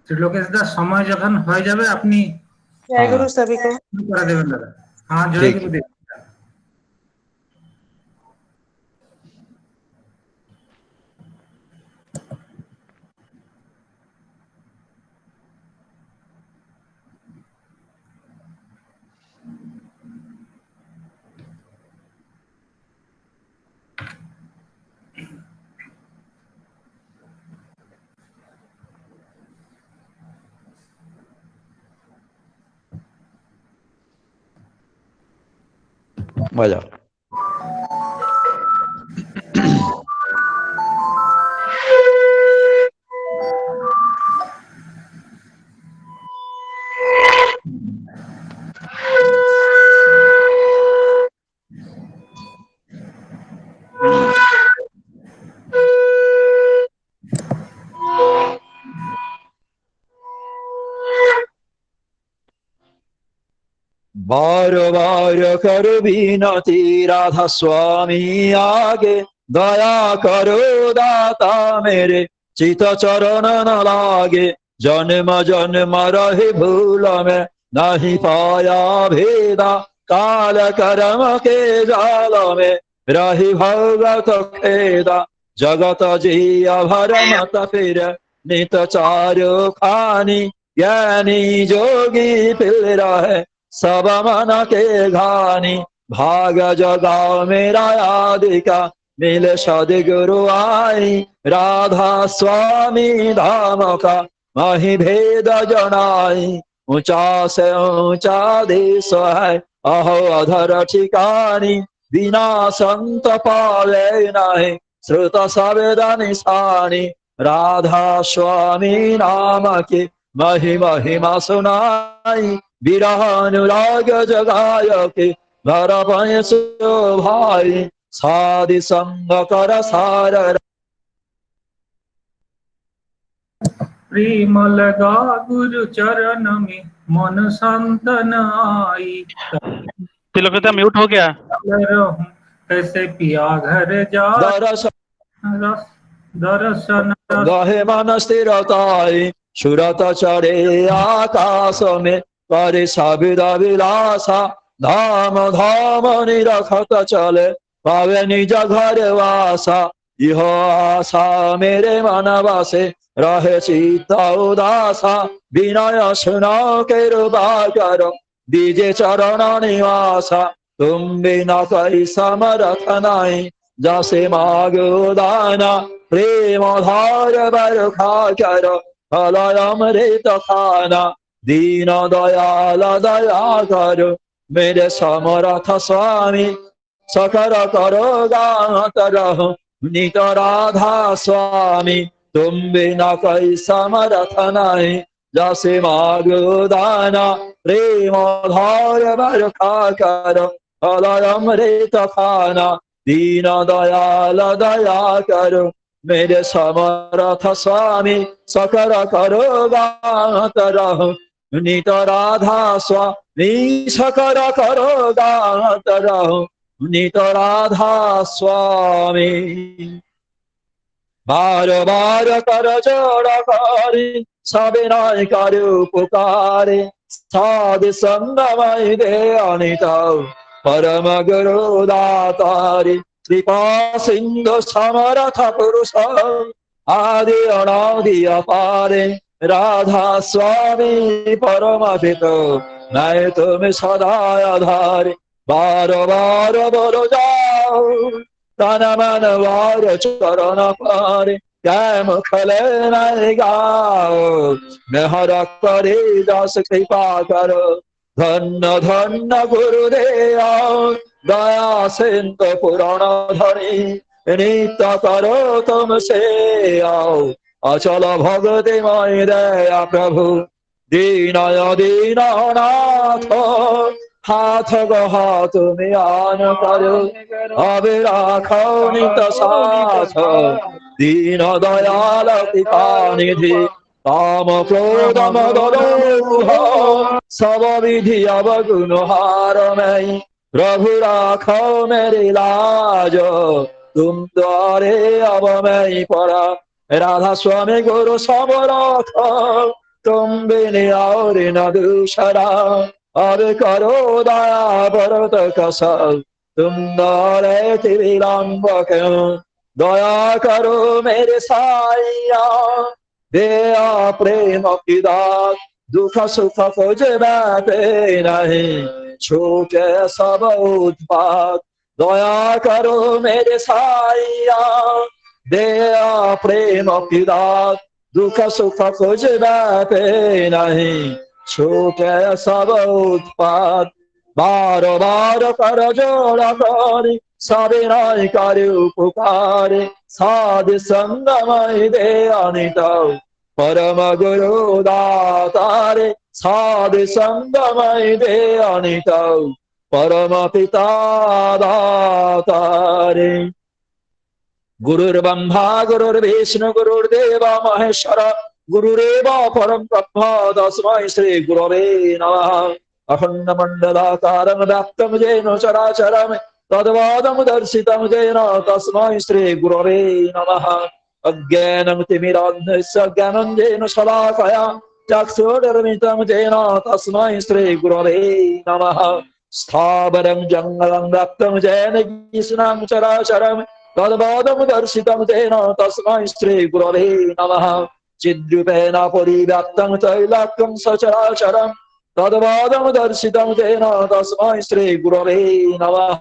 त्रिलोकेश दास समय যখন হয়ে যাবে আপনি जय गुरु सभी को। করে দেবেন দাদা। হ্যাঁ জয় ঠিক। গুরুদেব। বাজাও। বার বার করো বিনতি রাধা স্বামী আগে, দয়া করো দাতা মেরে চিত চরণ ন लागे। जन्म जन्म रहे भूल में नहीं पाया भेदा, काल कर्म के जाल में रही भगत खेदा। जगत जिया भरमत फिर नित चारु खानी, ज्ञानी जोगी फिर रहे सब मन के घानी। भाग जगाओ मेरा आदिका मिले सदगुरु आई, राधा स्वामी धाम का मही भेद जनाई। ऊंचा से ऊंचा देश है अहो अधर ठिकानी, बिना संत पावे नहीं श्रुत शब्द निशानी। राधा स्वामी नाम की मही महिमा सुनाई, विरह अनुराग जगाय के घर पैसो भाई। साधि संग कर सार प्रेम लगा गुरु चरण में मन संतन आई। तिलकता म्यूट हो गया। रहूं कैसे पिया घर जा दर्शन दर्शन गहे मन स्थिरताई। सुरत चढ़े आकाश में करे सबिद विलासा, धाम धाम निरखत चले पावे निज घर वासा। यह आशा मेरे मन वासे रहे चित्त उदासा, विनय सुनाओ के रूपा करो दीजे चरण निवासा। तुम बिना कोई समरथ नहीं जैसे मागो दाना, प्रेम धार बरखा करो फलय अमृत खाना। दीन दयाल दया करो मेरे समरथ स्वामी, सकल करो गात रहो नित राधा स्वामी। तुम बिना कोई समरथ नहीं जैसे मागो दाना, प्रेम धार बरखा करो फलय अमृत खाना। दीन दयाल दया करो मेरे समरथ स्वामी, सकल करो गात रहो नित राधा स्वामी। सकल करो गात रहो नित राधा स्वामी। बार बार कर जोड़ करी सबे नाय कर पुकारे, साधु संगमय दे अनित परम गुरु दातारी। कृपा सिंधु समरथ पुरुष आदि अनादि अपारे, राधा स्वामी परम पितो मैं तुम सदा आधारे। बार बार बोलो जाओ तन मन वार चरण पारे, क्या मुखले नहीं गाओ मेहर करे दास कृपा करो। धन्य धन्य गुरुदेव दया सिंधु पुराण धरी, नित्य करो तुम से आओ अचल भगति मय दया प्रभु। दीनय दीननाथ हाथ गहा तुम्हें आन करो, अब राखो नित साथ दीन दयाल कृपा निधि। काम क्रोध मद लोभ सब विधि अवगुण हार में, प्रभु राखो मेरी लाज तुम द्वारे अब मैं पड़ा। राधा स्वामी गुरु सब राखो तुम बिन और न दूसरा, अब करो दया भरत कसा, तुम न रहते विलंब क्यों, दया करो मेरे साइया, दया प्रेम की दात, दुख सुख खोज बैठे नहीं, छूटे सब उत्पात, दया करो मेरे साइया, दया प्रेम की दात, दुख सुख खोज बैठे नहीं, छूटे सब उत्पात, बार बार कर जोड़ा करी, सविनय कर उपकार, साध संगमय दे अनित, परम गुरु दातारे, साध संगमय दे अनित, परम पिता दातारे। गुरुर्ब्रह्मा गुरुर्विष्णु गुरुर्देव महेश्वर, गुरुरेव परम ब्रह्म, तस्मै श्री गुरवे नमः। अखंड मंडलाकारं व्याप्तं येन चराचरं, तद्वादं दर्शितं येन तस्मै श्री गुरवे नमः। अज्ञानं तिमिरान्धस्य ज्ञानञ्जनेन शलाकया, चक्षुरुन्मिलितं येन तस्मै श्री गुरवे नमः। स्थावरं जङ्गलं व्याप्तं येन कृष्णं चराचरं, तद्वादं दर्शितं तेन तस्मै श्री गुरवे नमः। चिद्रूपेण परिव्याप्तं त्रैलोक्यं सचराचरं, तद्वादं दर्शितं तेन तस्मै श्री गुरवे नमः।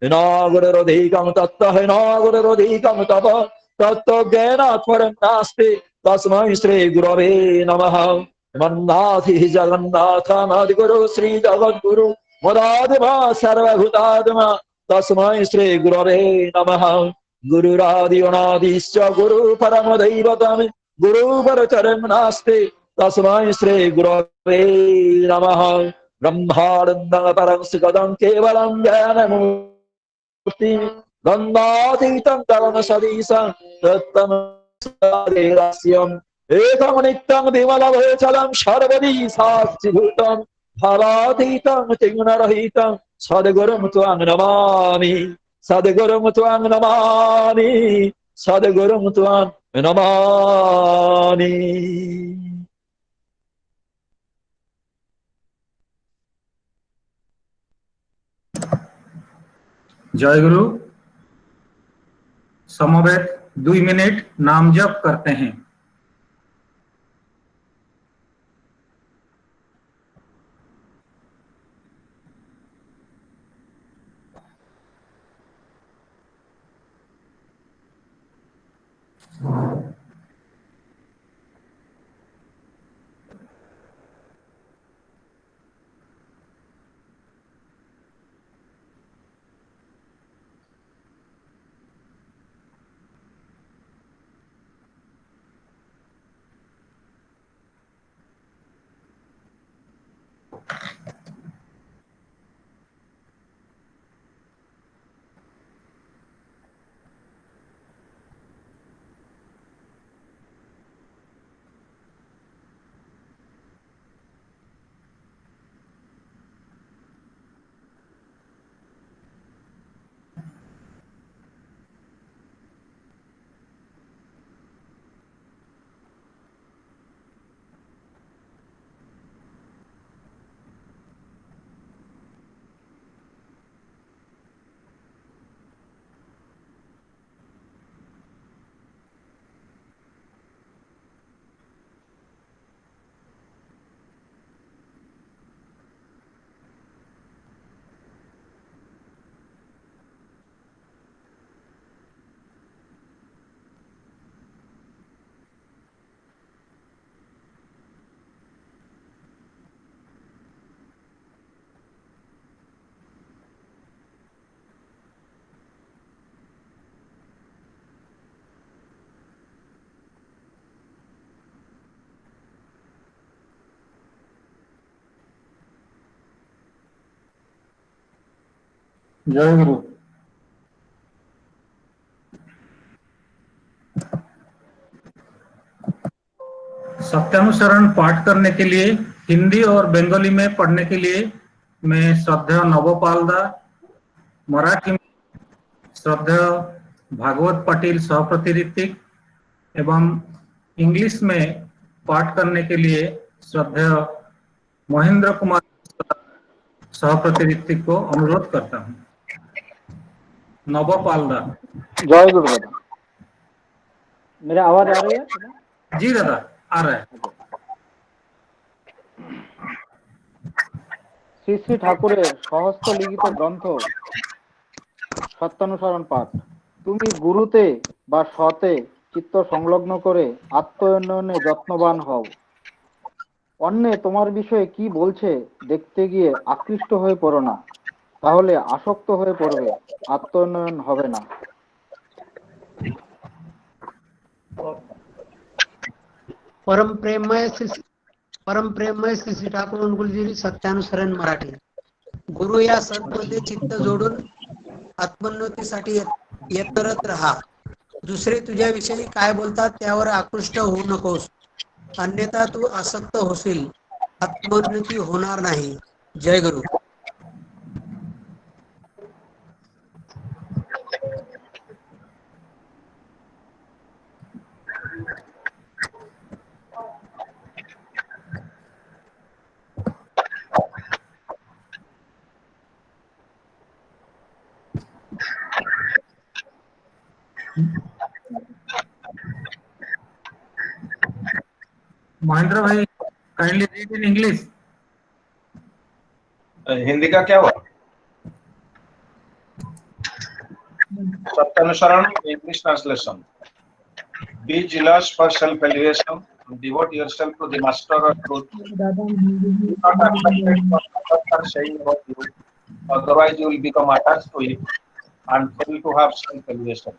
न गुरुरधिकं तत्त्वं न गुरुरधिकं तपः, तत्त्वज्ञानात् परं नास्ति, तस्मै श्री गुरवे नमः। मन्नाथि जगन्नाथमद्गुरु श्री जगद्गुरु, मुरादिमा सर्वभूतात्मा, तस्मै श्री गुरवे नमः। गुरुरादि अनादिश्च गुरु परम दैवतम्, गुरुपरचरं नास्ति, तस्मै श्री गुरवे नमः। ब्रह्मानन्दं परं सुखदं केवलं ज्ञानमूर्ति, गन्धातीतं गगनसदृशं तत्तमस्यम्, एकं नित्यं विमलभूषणं सर्वदि साक्षिभूतं, फलातीतं चिह्नरहितं, सद्गुरुं त्वां नमामि, सद्गुरुं त्वां नमामि, सद्गुरुं त्वां नमामि। जय गुरु। समवेत 2 मिनट नाम जप करते हैं। जय गुरु। सत्यानुसरण पाठ करने के लिए हिंदी और बंगाली में पढ़ने के लिए मैं श्रद्धेय नवपाल दा, मराठी में श्रद्धेय भागवत पाटिल सहप्रतिनिधिक एवं इंग्लिश में पाठ करने के लिए श्रद्धेय महेंद्र कुमार सह प्रतिनिधि को अनुरोध करता हूँ। नवपाल दा। जय गुरु दादा। मेरी आवाज आ रही है? जी दादा आ रहा है। শ্রী শ্রী ঠাকুরের সহস্ত লিখিত গ্রন্থ সত্যানুসরণ পাঠ। তুমি গুরুতে বা সতে চিত্ত সংলগ্ন করে আত্মোন্নয়নে যত্নবান হও। অন্যে তোমার বিষয়ে কি বলছে দেখতে গিয়ে আকৃষ্ট হয়ে পড়ো না, তাহলে আসক্ত হয়ে পড়বে, আত্মোন্নয়ন হবে না। परम प्रेममय श्री श्री ठाकूर अनुकूलजी सत्यानुसरण मराठी। गुरु या संतमध्ये चित्त जोडून आत्मोन्नतीसाठी यत्नरत राहा। दुसरे तुझ्याविषयी काय बोलतात त्यावर आकृष्ट होऊ नकोस, अन्यथा तू आसक्त होशील, आत्मोन्नती होणार नाही। जय गुरु। Mahendra bhai kindly read in English. Hindi का क्या हुआ? Satyanusaran English translation. Be jealous for self-elevation and devote yourself to the master of truth. Do not accept what others are saying about you, otherwise you will become attached to it and fail to have self-elevation.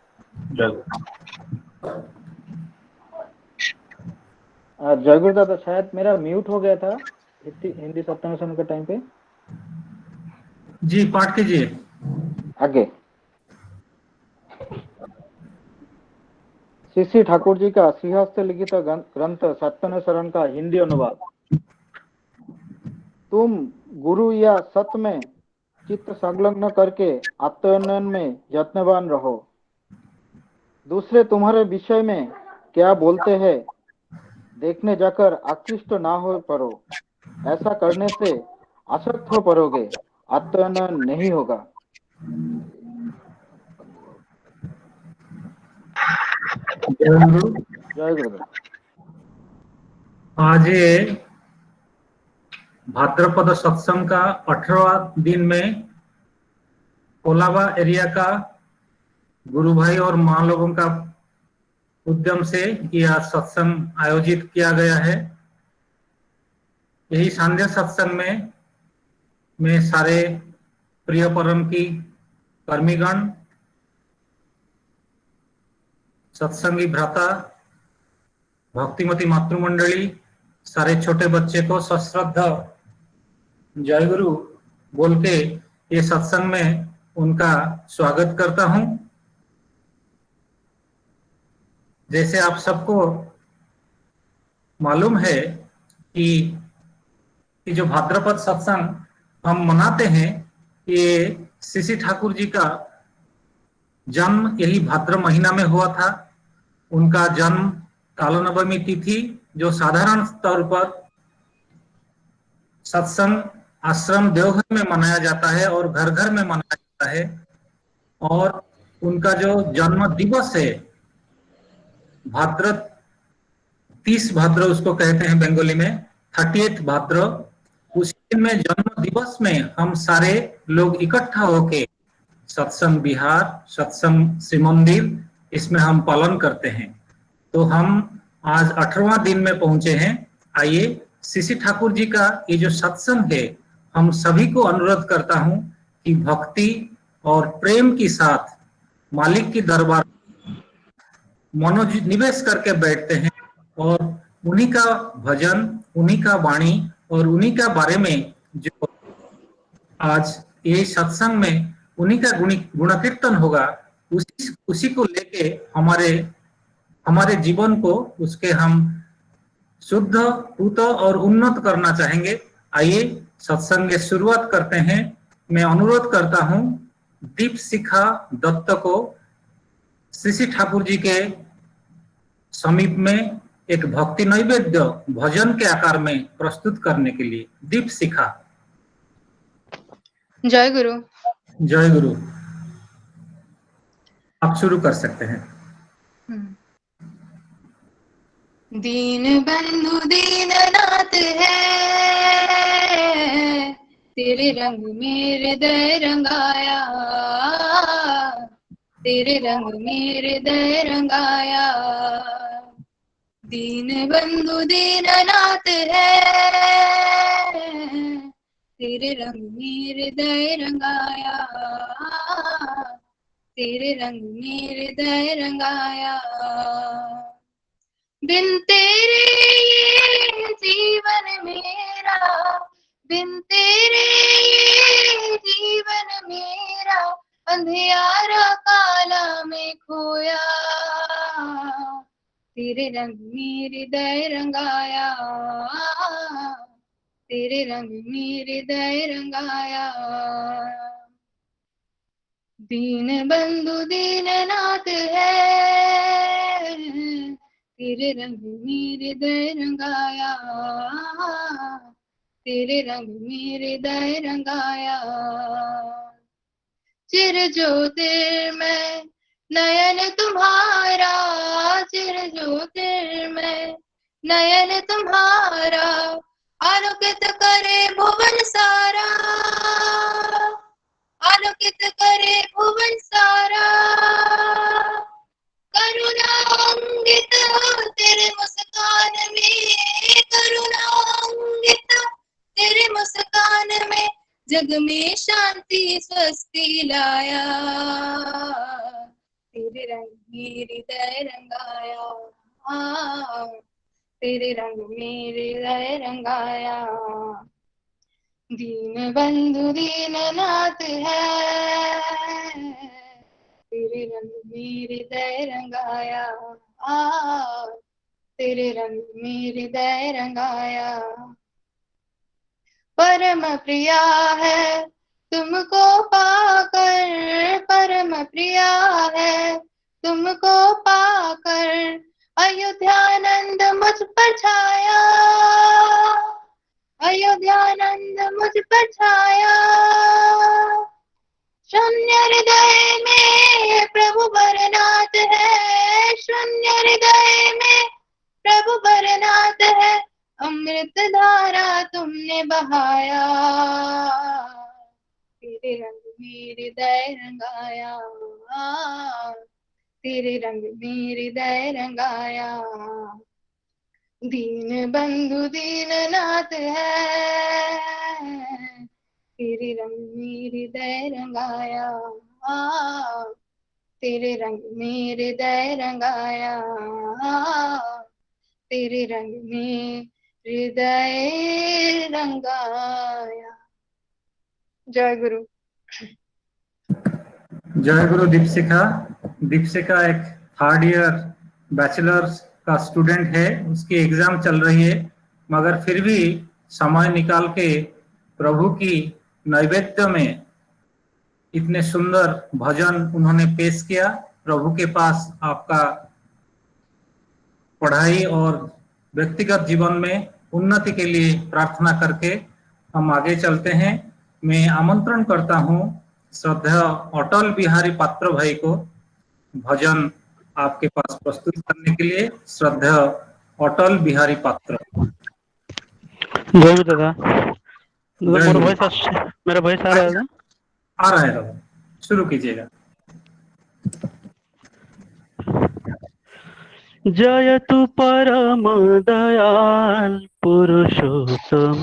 जय गुरु दादा, शायद मेरा mute हो गया था हिंदी सत्यानुसरण के time पे। जी पाठ कीजिए आगे। श्री श्री ठाकुर जी का श्रीहस्त लिखित ग्रंथ सत्यानुसरण का हिंदी अनुवाद। तुम गुरु या सत में चित्त संलग्न करके आत्मोन्नयन में यत्नवान रहो। दूसरे तुम्हारे विषय में क्या बोलते हैं देखने जाकर आकृष्ट ना हो पड़ो, ऐसा करने से आसक्त हो पड़ोगे, आत्मोन्नयन नहीं होगा। जय गुरु। आज ये भाद्रपद सत्संग का 18वां दिन में कोलाबा एरिया का गुरु भाई और मां लोगों का उद्यम से यह सत्संग आयोजित किया गया है। यही सांध्य सत्संग में मैं सारे प्रिय परम की कर्मीगण, सत्संगी भ्राता, भक्तिमती मातृमंडली, सारे छोटे बच्चे को सश्रद्धा जय गुरु बोल के ये सत्संग में उनका स्वागत करता हूं। जैसे आप सबको मालूम है कि जो भाद्रपद सत्संग हम मनाते हैं, ये श्री श्री ठाकुर जी का जन्म यही भाद्र महीना में हुआ था। उनका जन्म कालनवमी तिथि जो साधारण तौर पर सत्संग आश्रम देवघर में मनाया जाता है और घर घर में मनाया जाता है, और उनका जो जन्म दिवस है भाद्र 30 भाद्र उसको कहते हैं बंगाली में, 30 भाद्र, उसी दिन में जन्म दिवस में हम सारे लोग इकट्ठा होके सत्संग बिहार, सत्संग श्री मंदिर, इसमें हम पालन करते हैं। तो हम आज 18वां दिन में पहुंचे हैं। आइए श्री श्री ठाकुर जी का ये जो सत्संग है, हम सभी को अनुरोध करता हूं कि भक्ति और प्रेम के साथ मालिक की दरबार मनोनिवेश करके बैठते हैं और उन्हीं का भजन, उन्हीं का वाणी और उन्हीं का बारे में जो आज ये सत्संग में उन्हीं का गुण कीर्तन होगा, उसी को लेके हमारे जीवन को उसके हम शुद्ध, पूत और उन्नत करना चाहेंगे। आइए सत्संग की शुरुआत करते हैं। मैं अनुरोध करता हूं दीप शिखा दत्त को श्री श्री ठाकुर जी के समीप में एक भक्ति नैवेद्य भजन के आकार में प्रस्तुत करने के लिए। दीपशिखा। जय गुरु। जय गुरु। आप शुरू कर सकते हैं। दीन बंधु दीननाथ है, तेरे रंग में हृदय रंगाया, तेरे रंग में हृदय रंगाया। दीन बंधु दीननाथ है, तेरे रंग में हृदय रंगाया, तेरे रंग में हृदय रंगाया। बिन तेरे ये जीवन मेरा, बिन तेरे ये जीवन मेरा, अंधियारा काला में खोया, तेरे रंग में हृदय रंगाया, तेरे रंग में हृदय रंगाया। दीन बंधु दीननाथ है, तेरे रंग में हृदय रंगाया, तेरे रंग में हृदय रंगाया। चिर ज्योतिर्मय नयन तुम्हारा, चिर ज्योतिर्मय नयन तुम्हारा, आलोकित करे भुवन सारा, आलोकित करे भुवन सारा। करुणांगित तेरे मुस्कान में, करुणांगित तेरे मुस्कान में, जग में शांति स्वस्ति लाया, तेरे रंग में हृदय रंगाया, तेरे रंग में हृदय रंगाया। दीन बंधु दीननाथ है, तेरे रंग में हृदय रंगाया, तेरे रंग में हृदय रंगाया। परम प्रिया है तुमको पाकर, परम प्रिया है तुमको पाकर, अयोध्यानंद मुझ पर छाया, अयोध्यानंद मुझ पर छाया। शून्य हृदय में प्रभु भरनाथ है, शून्य हृदय में प्रभु भरनाथ है, अमृत धारा तुमने बहाया, तेरे रंग में हृदय रंगाया, तेरे रंग में हृदय रंगाया। दीन बंधु दीननाथ है, तेरे रंग में हृदय रंगाया, तेरे रंग में हृदय रंगाया, तेरे रंग में हृदय रंगाया। जय गुरु। जय गुरु दीपशिखा। दीपशिखा एक 3rd ईयर बैचलर्स का स्टूडेंट है, उसकी एग्जाम चल रही है, मगर फिर भी समय निकाल के प्रभु की नैवेद्य में इतने सुंदर भजन उन्होंने पेश किया। प्रभु के पास आपका पढ़ाई और व्यक्तिगत जीवन में उन्नति के लिए प्रार्थना करके हम आगे चलते हैं। मैं आमंत्रण करता हूं श्रद्धेय अटल बिहारी पात्र भाई को भजन आपके पास प्रस्तुत करने के लिए। श्रद्धेय अटल बिहारी पात्र। जय गुरु दादा। मेरा वॉइस आ रहा है? आ रहा है दादा, शुरू कीजिएगा। जय तु परम दयाल पुरुषोत्तम,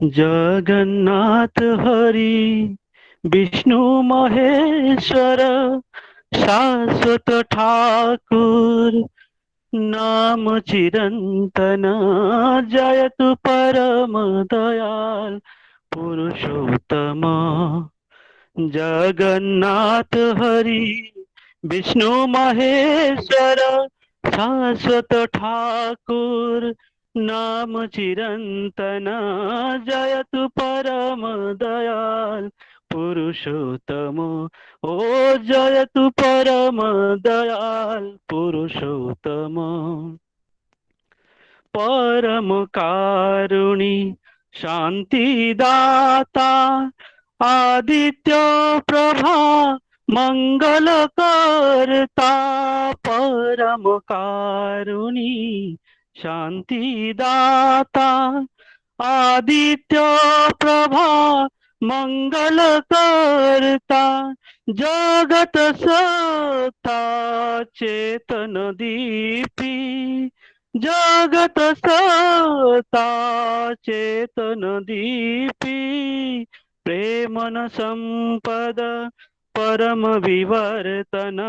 जगन्नाथ हरि विष्णु महेश्वर, शाश्वत ठाकुर नाम चिरंतन। जय तु परम दयाल पुरुषोत्तम, जगन्नाथ हरि विष्णु महेश्वर, शाश्वत ठाकुर नाम चिरंतन। जय तु परम दयाल पुरुषोत्तम ओ जयतु परम दयाल पुरुषोत्तम परम कारुणी शांतिदाता आदित्य प्रभा मंगल करता परम कारुणी शांतिदाता आदित्य प्रभा मंगल करता जगत सत्ता चेतन दीपी जगत सत्ता चेतन दीपी प्रेमन संपद परम विवर्तन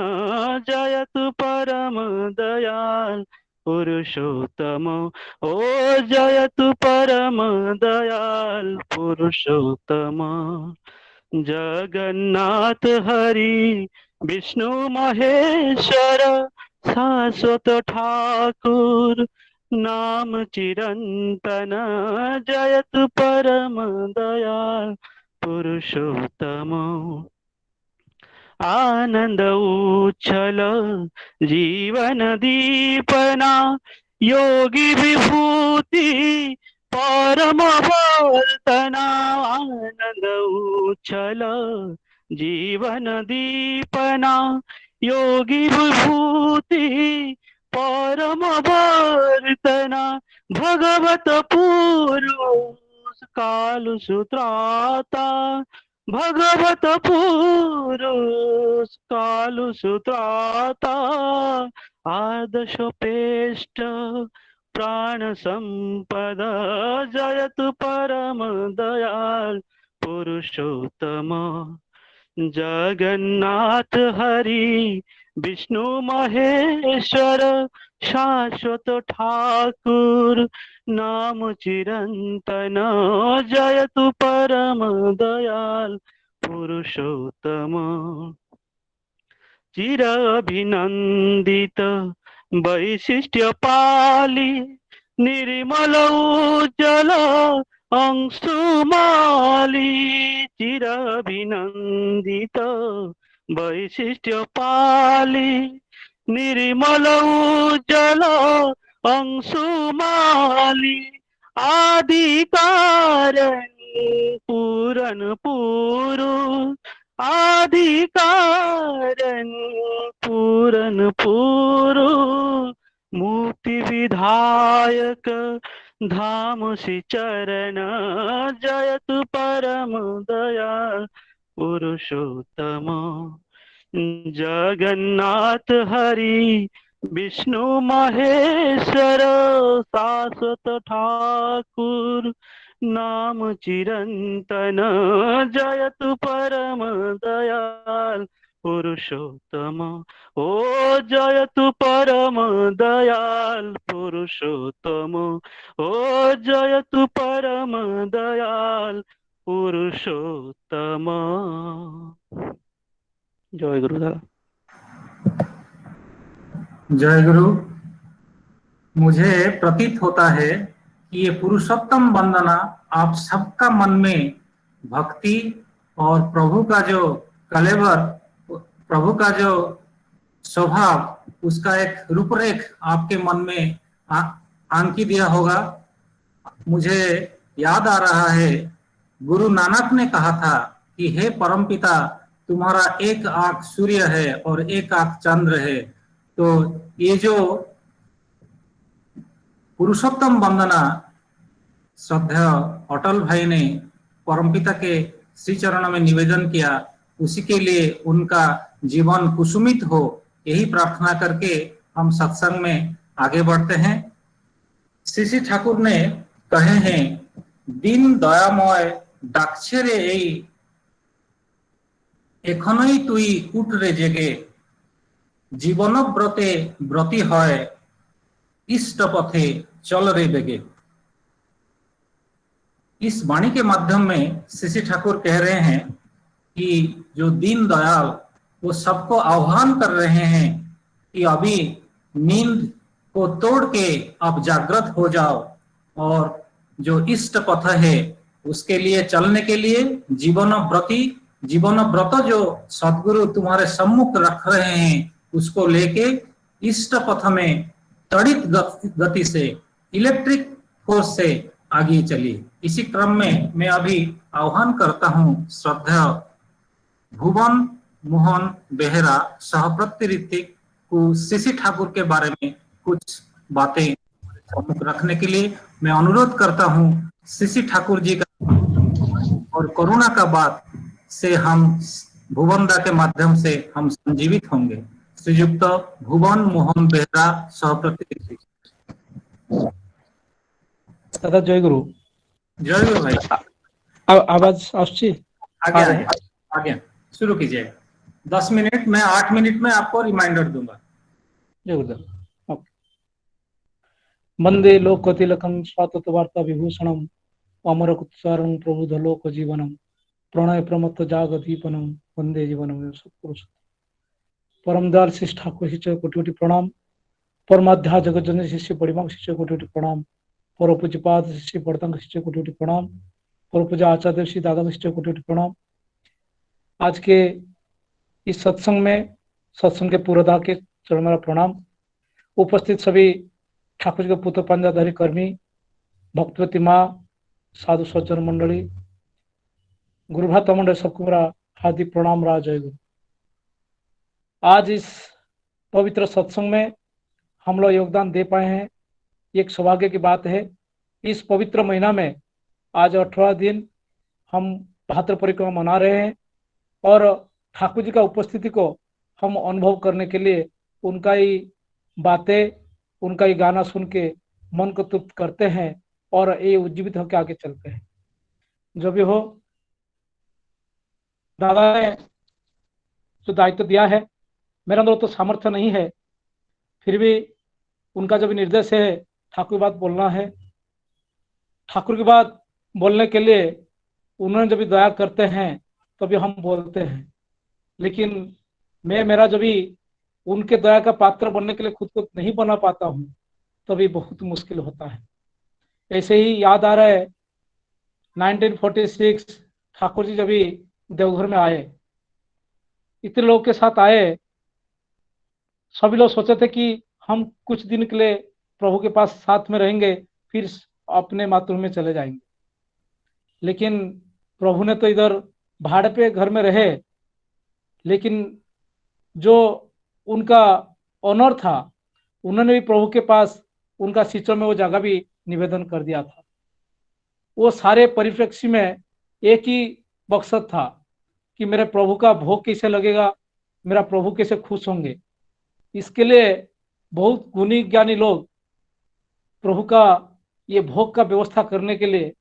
जयतु परम दयाल पुरुषोत्तम ओ जयतु परम दयाल पुरुषोत्तम जगन्नाथ हरि विष्णु महेश्वर शाश्वत ठाकुर नाम चिरंतन जयतु परम दयाल पुरुषोत्तम आनंद उच्छल जीवन दीपना योगी विभूति परम वर्तना आनंद उच्छल जीवन दीपना योगी विभूति परम वर्तना भगवत पुरुष काल सुत्राता भगवत पुरुष कालु सुत्राता आदर्शोपेष्ट प्राण संपद जयतु परम दयाल पुरुषोत्तम जगन्नाथ हरि विष्णु महेश्वर शाश्वत ठाकुर नाम चिरंतन जयतु परम दयाल पुरुषोत्तम चिर अभिनंदित वैशिष्ट्य पाली निर्मल उज्जल अंशुमाली चिर अभिनंदित वैशिष्ट्य पाली निर्मल उज्जल अंशुमाली आदि कारण पूरन पुरुष आदि कारण पूरन पुरुष मुक्ति विधायक धाम श्री चरण जयतु परम दयाल पुरुषोत्तम जगन्नाथ हरि विष्णु महेश्वर शाश्वत ठाकुर नाम चिरंतन जयतु परम दयाल पुरुषोत्तम ओ जयतु परम दयाल पुरुषोत्तम ओ जयतु परम दयाल पुरुषोत्तम जय गुरु दादा जय गुरु। मुझे प्रतीत होता है कि ये पुरुषोत्तम वंदना आप सबका मन में भक्ति और प्रभु का जो कलेवर, प्रभु का जो स्वभाव, उसका एक रूपरेख आपके मन में आंकी दिया होगा। मुझे याद आ रहा है गुरु नानक ने कहा था कि हे परमपिता, तुम्हारा एक आंख सूर्य है और एक आंख चंद्र है। तो ये जो पुरुषोत्तम वंदना श्रद्धेय अटल भाई ने परमपिता के श्री चरण में निवेदन किया, उसी के लिए उनका जीवन कुसुमित हो, यही प्रार्थना करके हम सत्संग में आगे बढ़ते हैं। श्री ठाकुर ने कहे हैं, दीन दयामय डाकछे रे এই এখনই তুই উঠ রে জেগে জীবন ব্রতে ব্রতী হয় इष्ट पथे चल रे बेगे। इस वाणी के माध्यम में श्री ठाकुर कह रहे हैं कि जो दीन दयाल वो सबको आह्वान कर रहे हैं कि अभी नींद को तोड़ के अब जागृत हो जाओ और जो इष्ट पथ है उसके लिए चलने के लिए जीवन व्रती जीवन व्रत जो सदगुरु तुम्हारे सम्मुख रख रहे हैं, उसको लेके इष्ट पथ में त्वरित गति से, इलेक्ट्रिक फोर्स से आगे चलिए। इसी क्रम में मैं अभी आह्वान करता हूं श्रद्धेय भुवन मोहन बेहरा सहप्रति ऋतिक को सीसी ठाकुर के बारे में कुछ बातें सम्मुख रखने के लिए मैं अनुरोध करता हूं। सीसी ठाकुर जी का और करुणा का बात से हम भुवनदा के माध्यम से हम संजीवित होंगे। श्रीयुक्त भुवन मोहन बेहरा सहप्रति ऋतिक। दादा जय गुरु। जय गुरु भाई। आवाज आସୁଛି? आगे शुरू कीजिए। 10 मिनट में 8 मिनट में आपको रिमाइंडर दूंगा। जय गुरुदेव। वंदे लोकतिलकं स्वातत्वार्ता विभूषणम अमर कुत्सारं प्रबुध लोक जीवनम प्रणय प्रमत्त जाग दीपनम वंदे जीवनम सत्पुरुष। परमदार शिष्ठ ठाकुर शिष्य कोटि कोटि प्रणाम। परमाध्या जगत जननी शिष्य परिमांग शिष्य कोटि कोटि प्रणाम। पर पूज्यपाद शिष्य पड़तंग शिष्य कोटि कोटि प्रणाम। पर पूजा आचार्य श्री दादा शिष्य कोटि कोटि प्रणाम। आज के इस सत्संग में सत्संग के पूर्वधा के चरण मेरा प्रणाम। उपस्थित सभी ठाकुर जी के पुत्र पंजाधारी कर्मी, भक्तवती माँ, साधु सज्जन मंडली, गुरु भ्राता मंडल, सबको मेरा हार्दिक प्रणाम। राज जय गुरु। आज इस पवित्र सत्संग में हम लोग योगदान दे पाए हैं, एक सौभाग्य की बात है। इस पवित्र महीना में आज 18 दिन हम भाद्र परिक्रमा मना रहे हैं और ठाकुर जी का उपस्थिति को हम अनुभव करने के लिए उनका ही बातें, उनका ही गाना सुन के मन को तृप्त करते हैं और ये उज्जीवित होकर आगे चलते हैं। जो भी हो, दादा ने जो दायित्व दिया है, मेरा अंदर तो सामर्थ्य नहीं है, फिर भी उनका जो भी निर्देश है ठाकुर की बात बोलना है। ठाकुर की बात बोलने के लिए उन्होंने जब भी दया करते हैं तभी हम बोलते हैं, लेकिन मैं मेरा जब भी उनके दया का पात्र बनने के लिए खुद को नहीं बना पाता हूँ तभी बहुत मुश्किल होता है। ऐसे ही याद आ रहा है 1946 ठाकुर जी जब भी देवघर में आए, इतने लोग के साथ आए, सभी लोग सोचे थे कि हम कुछ दिन के लिए प्रभु के पास साथ में रहेंगे, फिर अपने मातृभूमि में चले जाएंगे। लेकिन प्रभु ने तो इधर भाड़े पे घर में रहे, लेकिन जो उनका ऑनर था उन्होंने भी प्रभु के पास उनका सिचर में वो जगह भी निवेदन कर दिया था। वो सारे परिप्रेक्ष्य में एक ही मकसद था कि मेरे प्रभु का भोग कैसे लगेगा, मेरा प्रभु कैसे खुश होंगे। इसके लिए बहुत गुणी ज्ञानी लोग प्रभु का ये भोग का व्यवस्था करने के लिए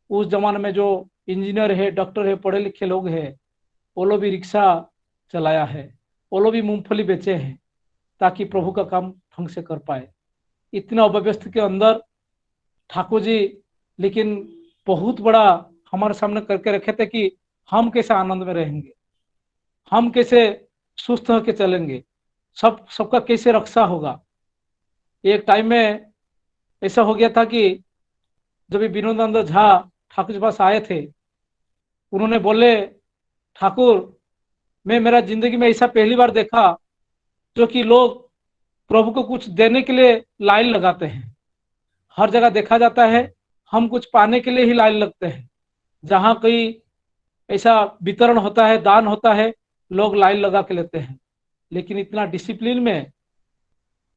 उस जमाने में जो इंजीनियर है, डॉक्टर है, पढ़े लिखे लोग हैं, वो लोग भी रिक्शा चलाया है, वो लोग भी मूंगफली बेचे हैं ताकि प्रभु का काम ढंग से कर पाए। इतना अव्यवस्था के अंदर ठाकुर जी लेकिन बहुत बड़ा हमारे सामने करके रखे थे कि हम कैसे आनंद में रहेंगे, हम कैसे सुस्त होकर चलेंगे, सबका कैसे रक्षा होगा। एक टाइम में ऐसा हो गया था कि जब विनोदानंद झा ठाकुर के पास आए थे, उन्होंने बोले, ठाकुर मैं मेरा जिंदगी में ऐसा पहली बार देखा जो कि लोग प्रभु को कुछ देने के लिए लाइन लगाते हैं। हर जगह देखा जाता है हम कुछ पाने के लिए ही लाइन लगते हैं, जहां कहीं ऐसा वितरण होता है, दान होता है, लोग लाइन लगा के लेते हैं। लेकिन इतना डिसिप्लिन में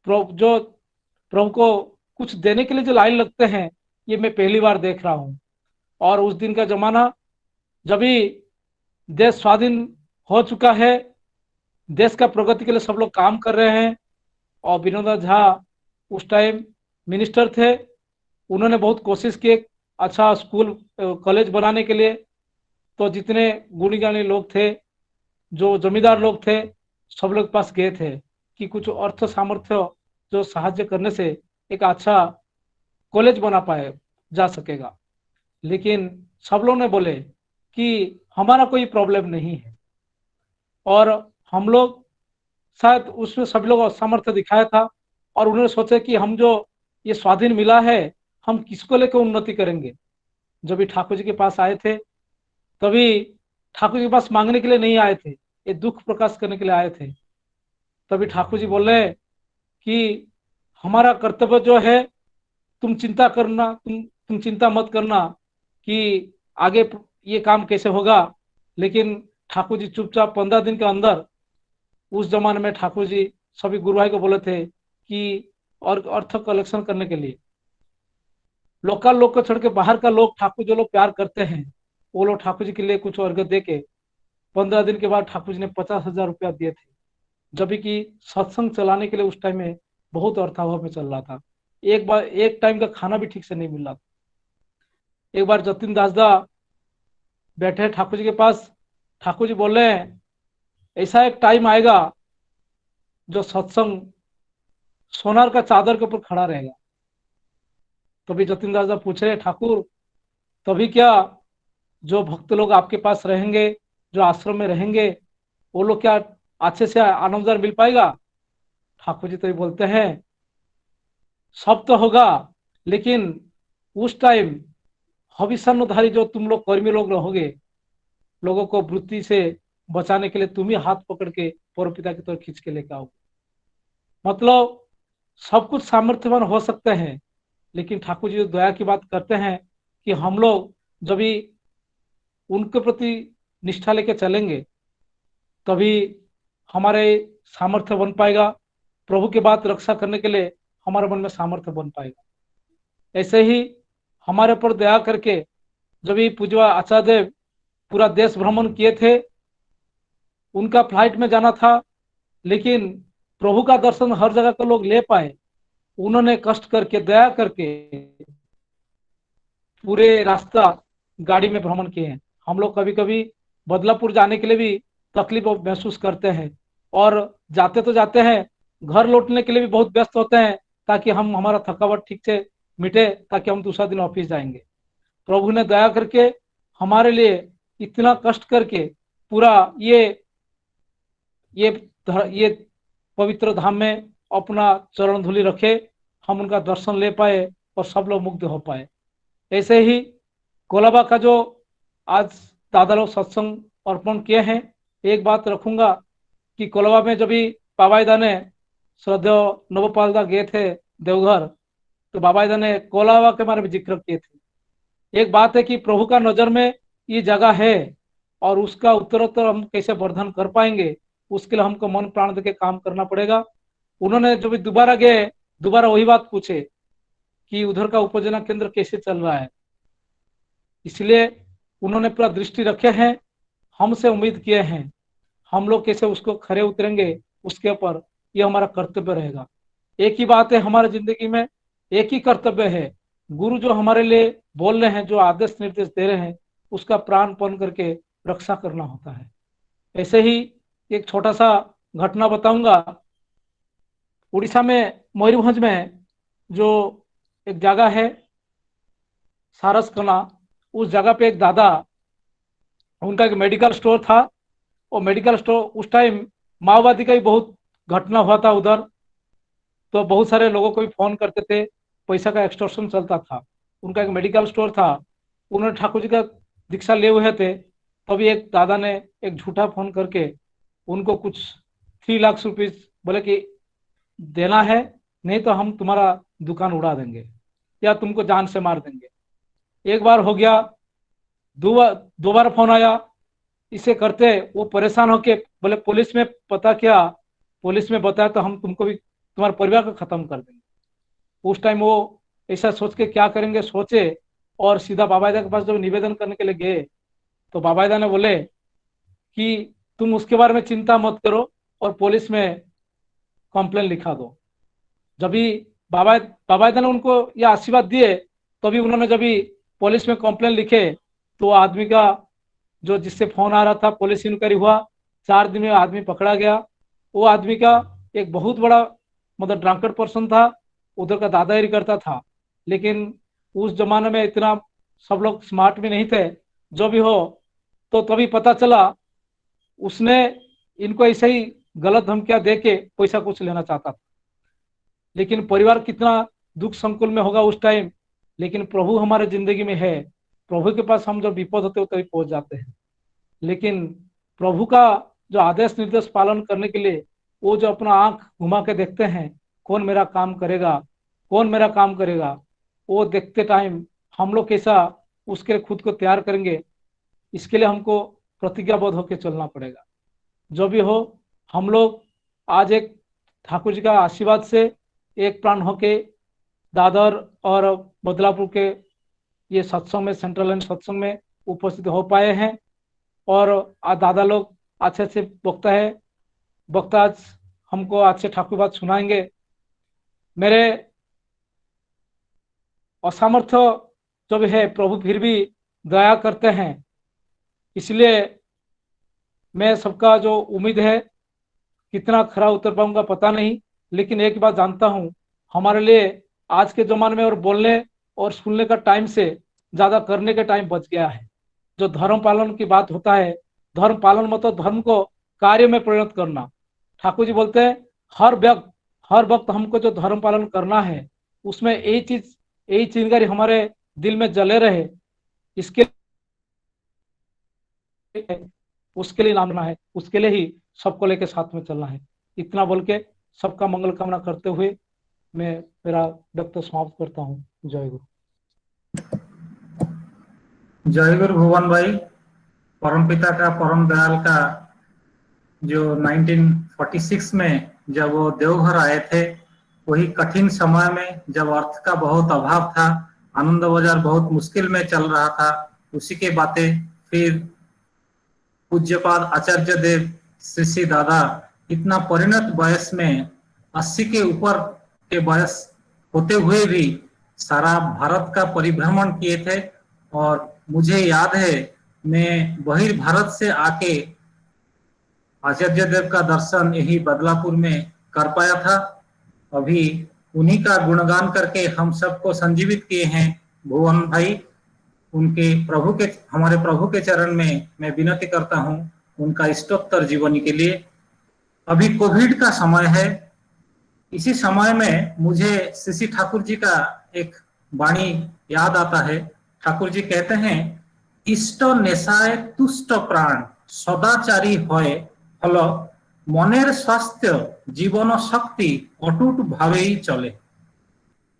जो प्रभु को कुछ देने के लिए जो लाइन लगते हैं, ये मैं पहली बार देख रहा हूँ। और उस दिन का जमाना जब भी देश स्वाधीन हो चुका है, देश का प्रगति के लिए सब लोग काम कर रहे हैं, और विनोद झा उस टाइम मिनिस्टर थे, उन्होंने बहुत कोशिश की अच्छा स्कूल कॉलेज बनाने के लिए। तो जितने गुणी ज्ञानी लोग थे, जो जमींदार लोग थे, सब लोग पास गए थे कि कुछ अर्थ सामर्थ्य जो सहायता करने से एक अच्छा कॉलेज बना पाए जा सकेगा। लेकिन सब लोग ने बोले कि हमारा कोई प्रॉब्लम नहीं है, और हम लोग शायद उसमें सभी लोग सामर्थ्य दिखाया था, और उन्होंने सोचा कि हम जो ये स्वाधीन मिला है हम किसको लेकर उन्नति करेंगे। जब भी ठाकुर जी के पास आए थे तभी ठाकुर जी के पास मांगने के लिए नहीं आए थे, ये दुख प्रकाश करने के लिए आए थे। तभी ठाकुर जी बोल रहे कि हमारा कर्तव्य जो है, तुम चिंता करना, तुम चिंता मत करना कि आगे ये काम कैसे होगा। लेकिन ठाकुर जी चुपचाप 15 दिन के अंदर, उस जमाने में ठाकुर जी सभी गुरु भाई को बोले थे कि और अर्थ कलेक्शन करने के लिए लोकल लोग को छोड़ के बाहर का लोग, ठाकुर जो लोग प्यार करते हैं, वो लोग ठाकुर जी के लिए कुछ अर्घ दे के 15 दिन के बाद ठाकुर जी ने 50,000 रुपया दिए थे। जब कि सत्संग चलाने के लिए उस टाइम में बहुत अर्थाभाव में चल रहा था, एक टाइम का खाना भी ठीक से नहीं मिल रहा था। एक बार जतिन दास दा बैठे ठाकुर जी के पास, ठाकुर जी बोल रहे हैं ऐसा एक टाइम आएगा जो सत्संग सोनार का चादर के ऊपर खड़ा रहेगा। तभी जतिन दास दा पूछ रहे ठाकुर, तभी क्या जो भक्त लोग आपके पास रहेंगे, जो आश्रम में रहेंगे, वो लोग क्या अच्छे से आनंददार मिल पाएगा? ठाकुर जी तो बोलते हैं सब तो होगा, लेकिन उस टाइम हविष्यानुधारी जो तुम लोग कर्मी लोग रहोगे, लोगों को वृत्ति से बचाने के लिए तुम ही हाथ पकड़ के परमपिता की तरफ खींच के लेकर आओगे। मतलब सब कुछ सामर्थ्यवान हो सकते हैं, लेकिन ठाकुर जी दया की बात करते हैं कि हम लोग जब भी उनके प्रति निष्ठा लेके चलेंगे, तभी हमारे सामर्थ्य बन पाएगा। प्रभु की बात रक्षा करने के लिए हमारे मन में सामर्थ्य बन पाएगा। ऐसे ही हमारे पर दया करके जब भी पूज्य आचार्य देव पूरा देश भ्रमण किए थे, उनका फ्लाइट में जाना था, लेकिन प्रभु का दर्शन हर जगह के लोग ले पाए। उन्होंने कष्ट करके, दया करके पूरे रास्ता गाड़ी में भ्रमण किए हैं। हम लोग कभी कभी बदलापुर जाने के लिए भी तकलीफ महसूस करते हैं, और जाते तो जाते हैं, घर लौटने के लिए भी बहुत व्यस्त होते हैं ताकि हम हमारा थकावट ठीक से मिटे, ताकि हम दूसरा दिन ऑफिस जाएंगे। प्रभु ने दया करके हमारे लिए इतना कष्ट करके पूरा ये पवित्र धाम में अपना चरण धूलि रखे, हम उनका दर्शन ले पाए और सब लोग मुग्ध हो पाए। ऐसे ही कोलाबा का जो आज दादा लोग सत्संग अर्पण किए हैं, एक बात रखूंगा कि कोलाबा में जब भी बाबाईदा ने श्रद्धेय नवपाल दा गए थे देवघर, तो बाबाईदा ने कोलाबा के बारे में जिक्र किए थे। एक बात है कि प्रभु का नजर में ये जगह है, और उसका उत्तरोत्तर हम कैसे वर्धन कर पाएंगे, उसके लिए हमको मन प्राण देके काम करना पड़ेगा। उन्होंने जब दोबारा गए, दोबारा वही बात पूछे कि उधर का उपजना केंद्र कैसे चल रहा है। इसलिए उन्होंने पूरा दृष्टि रखे हैं, हमसे उम्मीद किए हैं, हम लोग कैसे उसको खरे उतरेंगे उसके ऊपर ये हमारा कर्तव्य रहेगा। एक ही बात है हमारी जिंदगी में, एक ही कर्तव्य है, गुरु जो हमारे लिए बोल रहे हैं, जो आदेश निर्देश दे रहे हैं, उसका प्राणपण करके रक्षा करना होता है। ऐसे ही एक छोटा सा घटना बताऊंगा। उड़ीसा में मयूरभंज में जो एक जगह है सारसकला, उस जगह पे एक दादा, उनका एक मेडिकल स्टोर था। वो मेडिकल स्टोर उस टाइम माओवादी का भी बहुत घटना हुआ था उधर, तो बहुत सारे लोगों को भी फोन करते थे, पैसा का एक्सटॉर्शन चलता था। उनका एक मेडिकल स्टोर था, उन्होंने ठाकुर जी का दीक्षा लिए हुए थे। तभी एक दादा ने एक झूठा फोन करके उनको कुछ 3 लाख रुपीज बोले कि देना है, नहीं तो हम तुम्हारा दुकान उड़ा देंगे या तुमको जान से मार देंगे। एक बार हो गया, दो बार फोन आया। इसे करते वो परेशान होके बोले पुलिस में पता किया, पुलिस में बताया तो हम तुमको भी, तुम्हारे परिवार को खत्म कर देंगे। उस टाइम वो ऐसा सोच के क्या करेंगे सोचे, और सीधा बाबाईदा के पास जब निवेदन करने के लिए गए, तो बाबाईदा ने बोले कि तुम उसके बारे में चिंता मत करो और पुलिस में कंप्लेन लिखा दो। जब भी बाबाईदा ने उनको यह आशीर्वाद दिए, तभी उन्होंने जब भी पुलिस में कंप्लेन लिखे, तो आदमी का जो जिससे फोन आ रहा था, पुलिस इंक्वायरी हुआ, 4 दिन में आदमी पकड़ा गया। वो आदमी का एक बहुत बड़ा मतलब ड्रंकर्ड पर्सन था, उधर का दादागिरी करता था। लेकिन उस जमाने में इतना सब लोग स्मार्ट भी नहीं थे, जो भी हो। तो तभी पता चला उसने इनको ऐसे ही गलत धमकियां दे के पैसा कुछ लेना चाहता था। लेकिन परिवार कितना दुख संकुल में होगा उस टाइम, लेकिन प्रभु हमारे जिंदगी में है, प्रभु के पास हम जब विपद होते हो तभी पहुंच जाते हैं। लेकिन प्रभु का जो आदेश निर्देश पालन करने के लिए वो जो अपना आंख घुमा के देखते हैं, कौन मेरा काम करेगा, कौन मेरा काम करेगा, वो देखते टाइम हम लोग कैसा उसके लिए खुद को तैयार करेंगे, इसके लिए हमको प्रतिज्ञाबद्ध होकर चलना पड़ेगा। जो भी हो, हम लोग आज एक ठाकुर जी का आशीर्वाद से एक प्राण होके दादर और बदलापुर के ये सत्संग में, सेंट्रल लाइन सत्संग में उपस्थित हो पाए हैं। और आज दादा लोग अच्छे अच्छे वक्ता आज हमको अच्छे ठाकुर बात सुनाएंगे। मेरे असामर्थ्य जो भी है, प्रभु फिर भी दया करते हैं, इसलिए मैं सबका जो उम्मीद है कितना खरा उतर पाऊंगा पता नहीं, लेकिन एक बात जानता हूं, हमारे लिए आज के जमाने में और बोलने और सुनने का टाइम से ज्यादा करने का टाइम बच गया है। जो धर्म पालन की बात होता है, धर्म पालन मतलब धर्म को कार्य में परिणत करना। ठाकुर जी बोलते हैं हर वक्त हमको जो धर्म पालन करना है उसमें यही चिंगारी हमारे दिल में जले रहे, इसके उसके लिए नामना है, उसके लिए ही सबको लेके साथ में चलना है। इतना बोल के सबका मंगल कामना करते हुए मैं मेरा वक्तव्य समाप्त करता हूँ। जय गुरु। जय गुरु भुवन भाई। परमपिता का, परम दयाल का जो 1946 में जब वो देवघर आए थे, वही कठिन समय में जब अर्थ का बहुत अभाव था, आनंद बाजार बहुत मुश्किल में चल रहा था, उसी के बातें फिर पूज्यपाद आचार्य देव श्री श्री दादा इतना परिणत वयस में 80 के ऊपर के वयस होते हुए भी सारा भारत का परिभ्रमण किए थे। और मुझे याद है मैं बहिर्भारत से आके आचार्य देव का दर्शन यही बदलापुर में कर पाया था। अभी उन्हीं का गुणगान करके हम सबको संजीवित किए हैं भुवन भाई। उनके हमारे प्रभु के चरण में मैं विनती करता हूं उनका इष्टोत्तर जीवनी के लिए। अभी कोविड का समय है, इसी समय में मुझे श्री ठाकुर जी का एक वाणी याद आता है। ठाकुर जी कहते हैं, इष्ट नेशाय तुष्ट प्राण सदाचारी होए फल मनेर स्वास्थ्य जीवन शक्ति अटूट भावेई चले।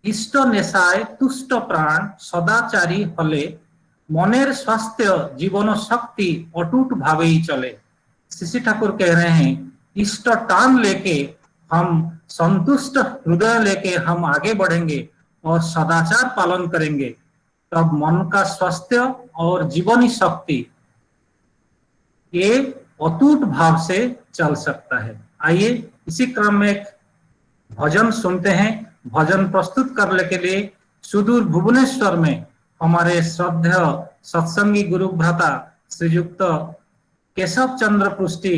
इष्ट नेशाय तुष्ट प्राण सदाचारी हले मनेर स्वास्थ्य जीवन शक्ति अटूट भावेई चले। श्री ठाकुर कह रहे हैं, इष्ट टान लेके हम संतुष्ट हृदय लेके हम आगे बढ़ेंगे और सदाचार पालन करेंगे, तब मन का स्वास्थ्य और जीवनी शक्ति ये अटूट भाव से चल सकता है। आइए इसी क्रम में एक भजन सुनते हैं। भजन प्रस्तुत करने के लिए सुदूर भुवनेश्वर में हमारे श्रद्धेय सत्संगी गुरु भ्राता श्रीयुक्त केशव चंद्र पृष्टि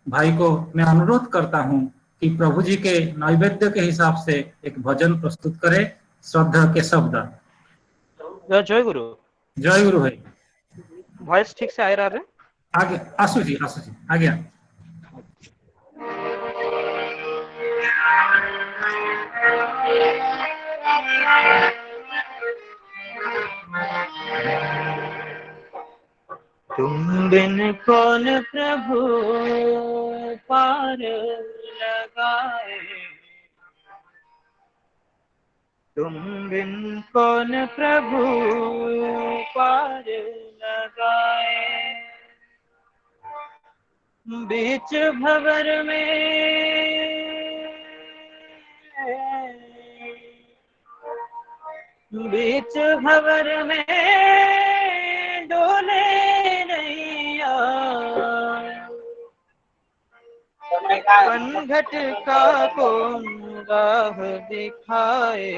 भाई को मैं अनुरोध करता हूं कि प्रभु जी के नैवेद्य के हिसाब से एक भजन प्रस्तुत करें। श्रद्धेय केशव दा। जय गुरु। जय गुरु भाई। वॉइस ठीक से आ रहा है? आगे आसू जी आगे। तुम बिन कौन प्रभु पार लगाए, तुम बिन कौन प्रभु पार लगाए। बीच भंवर में डोले नैया, पनघट का कौन राह दिखाए।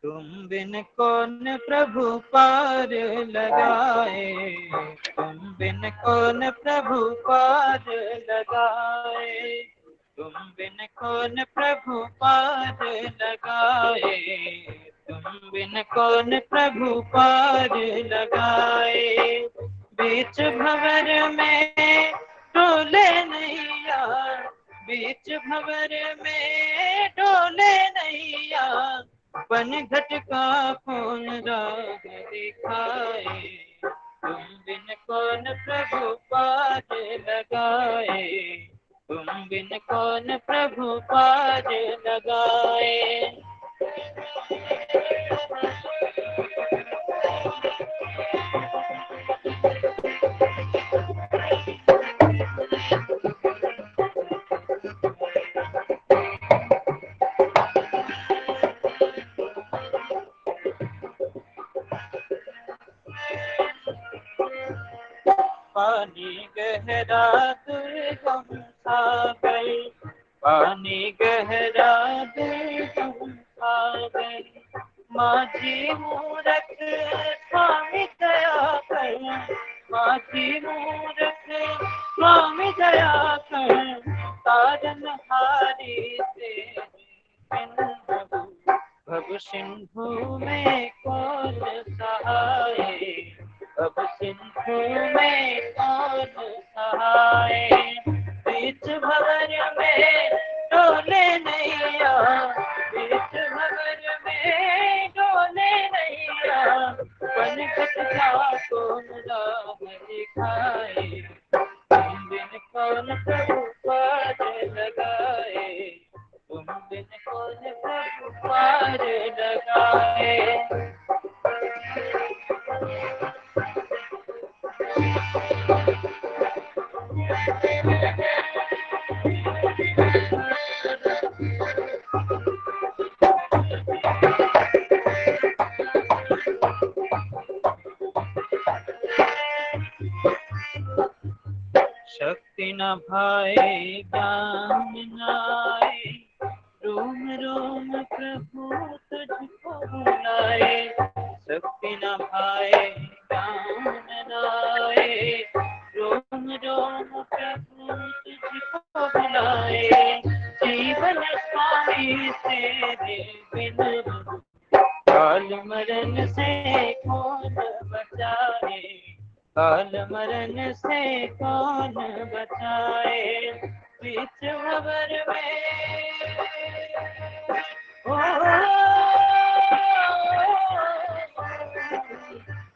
तुम बिन कौन प्रभु पार लगाए, तुम बिन कौन प्रभु पार लगाए। तुम बिन कौन प्रभु पार लगाए, तुम बिन कौन प्रभु पार लगाए। बीच भंवर में डोले नैया, बीच भंवर में डोले नैया, पनघट का कौन राह दिखाए। तुम बिन कौन प्रभु पार लगाए, तुम बिन कौन प्रभु पार लगाए। पानी गहरा दुर्गम सागर, पानी गहरा दुर्गम सागर, माझी मूरख स्वामी दया कर, माझी मूरख स्वामी दया कर, तारन हारी तेरे बिन प्रभु, भव सिंधु में कौन सहाय, अब सिंधु में कौन सहाय। बीच भंवर में डोले नैया, बीच भंवर में डोले नैया, पनघट का कौन राह दिखाए, तुम बिन कौन प्रभु पार लगाए, तुम बिन कौन प्रभु पार लगाए। शक्ति न भाए ज्ञान न आए, रोम रोम प्रभु तुझको बुलाए, शक्ति न भाए ज्ञान न आए, रोम रोम प्रभु तुझको बुलाए, जीवन स्वामी तेरे बिन काल मरण से कौन बचाए, काल मरण से कौन बचाए। बीच भंवर में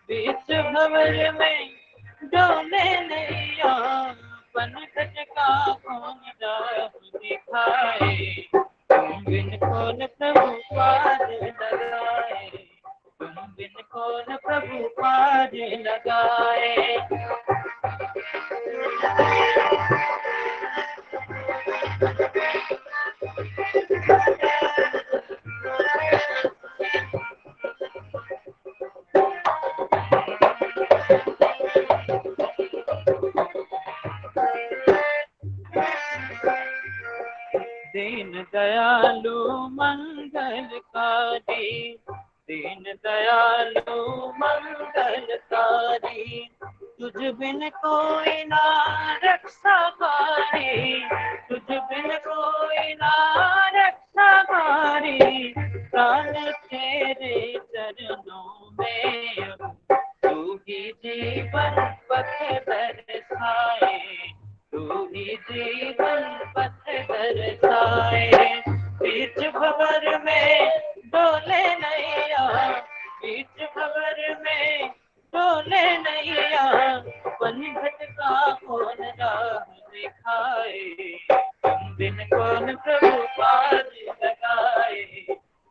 बीच भंवर में डोले नैया, पनघट का कौन राह दिखाए, तुम बिन कौन प्रभु पार लगाए, तुम बिन कौन प्रभु पार लगाए। दीन दयालु मंगलकारी, दीन दयालु मंगलकारी, तुझ बिन कोई ना रक्षाकारी, तुझ बिन कोई ना रक्षाकारी, प्राण तेरे चरणों में तू ही जीवन पथ दर्शाए, तू ही जीवन पथ दर्शाए। बीच भंवर में डोले नैया, बीच भंवर में डोले नैया, पनघट का कौन राह दिखाए, तुम बिन कौन प्रभु पार लगाए,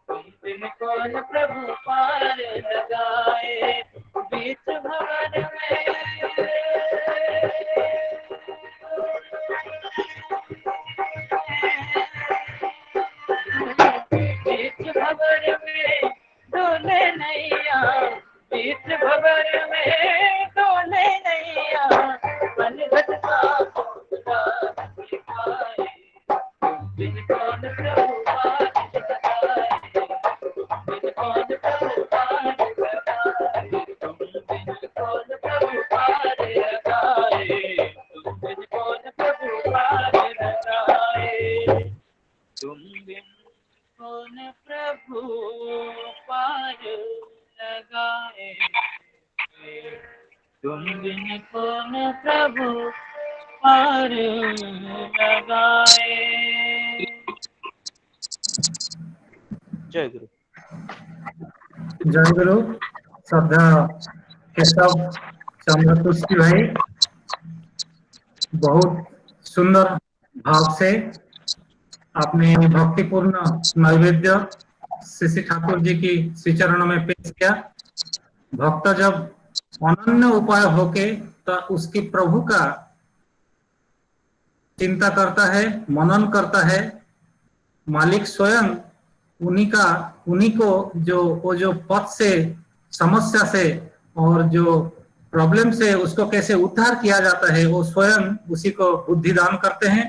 तुम बिन कौन प्रभु पार लगाए। बीच भंवर में बीच भंवर में डोले नैया, बीच भंवर में डोले नैया, पनघट का कौन राह दिखाए, तुम बिन कौन प्रभु पार लगाए, तुम बिन कौन प्रभु पार लगाए, तुम बिन कौन प्रभु पार लगाए, तुम बिन कौन प्रभु पार लगाए, तुम बिन कौन प्रभु पार लगाए, तुम बिन कौन प्रभु पार लगाए। जय गुरु। जय गुरु। श्रद्धा केशव चंद्रपुष्टि भाई बहुत सुंदर भाव से आपने भक्तिपूर्ण नैवेद्य श्री ठाकुर जी की श्री चरणों में पेश किया। भक्त जब अनन्य उपाय होके तो उसकी प्रभु का चिंता करता है, मनन करता है, मालिक स्वयं उन्हीं को जो पथ से, समस्या से और जो प्रॉब्लम से उसको कैसे उद्धार किया जाता है वो स्वयं उसी को बुद्धि दान करते हैं।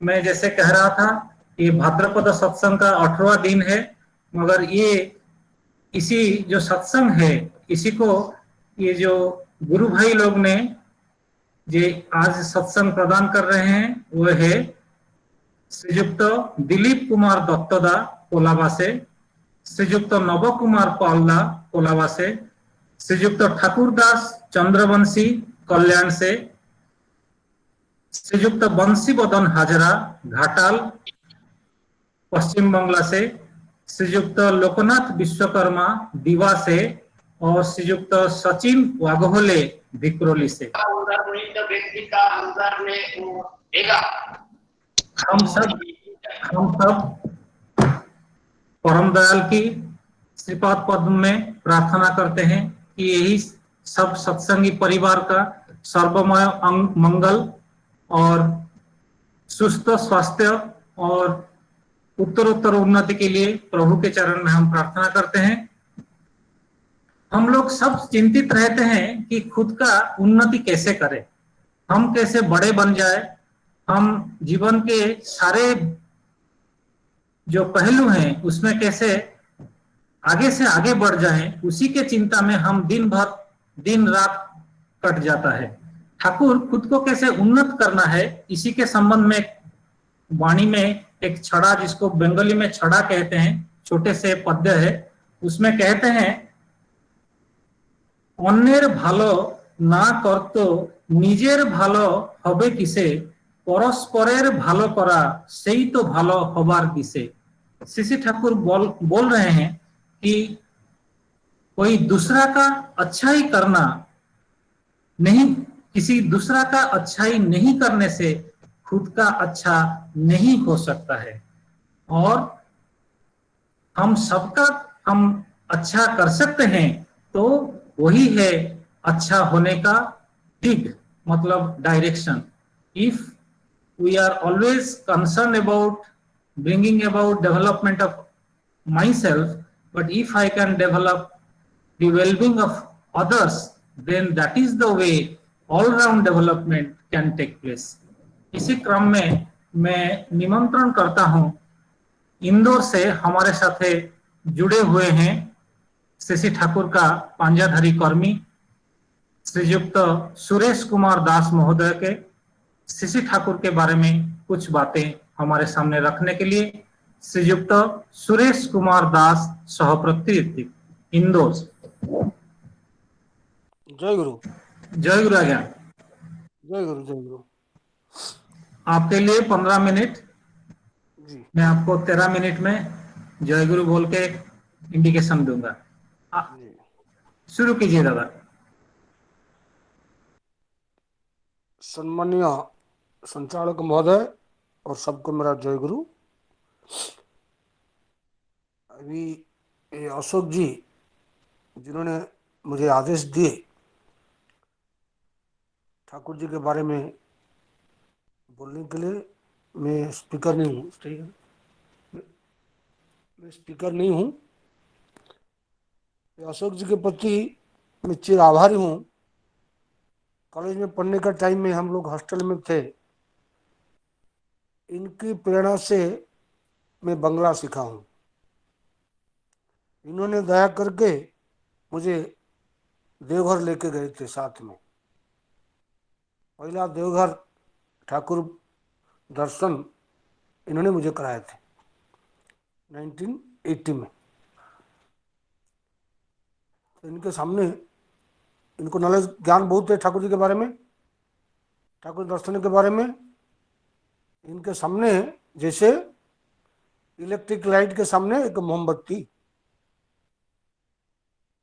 मैं जैसे कह रहा था ये भाद्रपद सत्संग का 18वां दिन है, मगर ये इसी जो सत्संग है इसी को ये जो गुरु भाई लोग ने जे आज सत्संग प्रदान कर रहे हैं वो है श्रीयुक्त दिलीप कुमार दत्तदा कोलाबा से, श्रीयुक्त नव कुमार पालदा कोलाबा से, श्रीयुक्त ठाकुरदास चंद्रवंशी कल्याण से, श्रीयुक्त बंशीबदन हाजरा घाटाल पश्चिम बंगला से, श्रीयुक्त लोकनाथ विश्वकर्मा दीवा से और श्रीयुक्त सचिन वाघोले भिक्रोली से। हम सब परम दयाल की श्रीपाद पद्म में प्रार्थना करते हैं कि यही सब सत्संगी परिवार का सर्वमय मंगल और सुस्त स्वास्थ्य और उत्तरोत्तर उन्नति के लिए प्रभु के चरण में हम प्रार्थना करते हैं। हम लोग सब चिंतित रहते हैं कि खुद का उन्नति कैसे करें, हम कैसे बड़े बन जाए, हम जीवन के सारे जो पहलू हैं उसमें कैसे आगे से आगे बढ़ जाएं, उसी के चिंता में हम दिन रात कट जाता है। ठाकुर खुद को कैसे उन्नत करना है इसी के संबंध में वाणी में एक छड़ा, जिसको बंगाली में छड़ा कहते हैं, छोटे से पद्य है, उसमें कहते हैं अन्येर भालो ना करतो निजेर भालो हबे किसे, परस्परेर भालो करा सेई तो भालो हबार दिसे। श्री ठाकुर बोल रहे हैं कि कोई दूसरा का अच्छाई करना नहीं, किसी दूसरा का अच्छाई नहीं करने से खुद का अच्छा नहीं हो सकता है, और हम सबका हम अच्छा कर सकते हैं तो वही है अच्छा होने का दिग, मतलब direction. If we are always concern about bringing about development of myself, but if I can develop the well-being of others, then that is the way all-round development can take place. इसी क्रम में मैं निमंत्रण करता हूं, इंदौर से हमारे साथ जुड़े हुए हैं श्री ठाकुर का पांजाधारी कर्मी श्रीयुक्त सुरेश कुमार दास महोदय के श्री ठाकुर के बारे में कुछ बातें हमारे सामने रखने के लिए श्रीयुक्त सुरेश कुमार दास सहप्रतिनिधि इंदौर। जय गुरु। जय गुरु आज्ञा। जय गुरु। जय गुरु। आपके लिए 15 मिनट जी। मैं आपको 13 मिनट में जय गुरु बोल के इंडिकेशन दूंगा। शुरू कीजिए दादा। सम्मानीय संचालक महोदय और सबको मेरा जय गुरु। अभी ये अशोक जी जिन्होंने मुझे आदेश दिए ठाकुर जी के बारे में बोलने के लिए, मैं स्पीकर नहीं हूँ, ठीक है, मैं स्पीकर नहीं हूँ। अशोक जी के प्रति मैं चिर आभारी हूँ। कॉलेज में पढ़ने का टाइम में हम लोग हॉस्टल में थे, इनकी प्रेरणा से मैं बंगला सीखा हूँ। इन्होंने दया करके मुझे देवघर लेके गए थे साथ में। पहला देवघर ठाकुर दर्शन इन्होंने मुझे कराए थे 1980 में। तो इनके सामने, इनको नॉलेज ज्ञान बहुत है ठाकुर जी के बारे में, ठाकुर दर्शन के बारे में। इनके सामने जैसे इलेक्ट्रिक लाइट के सामने एक मोमबत्ती।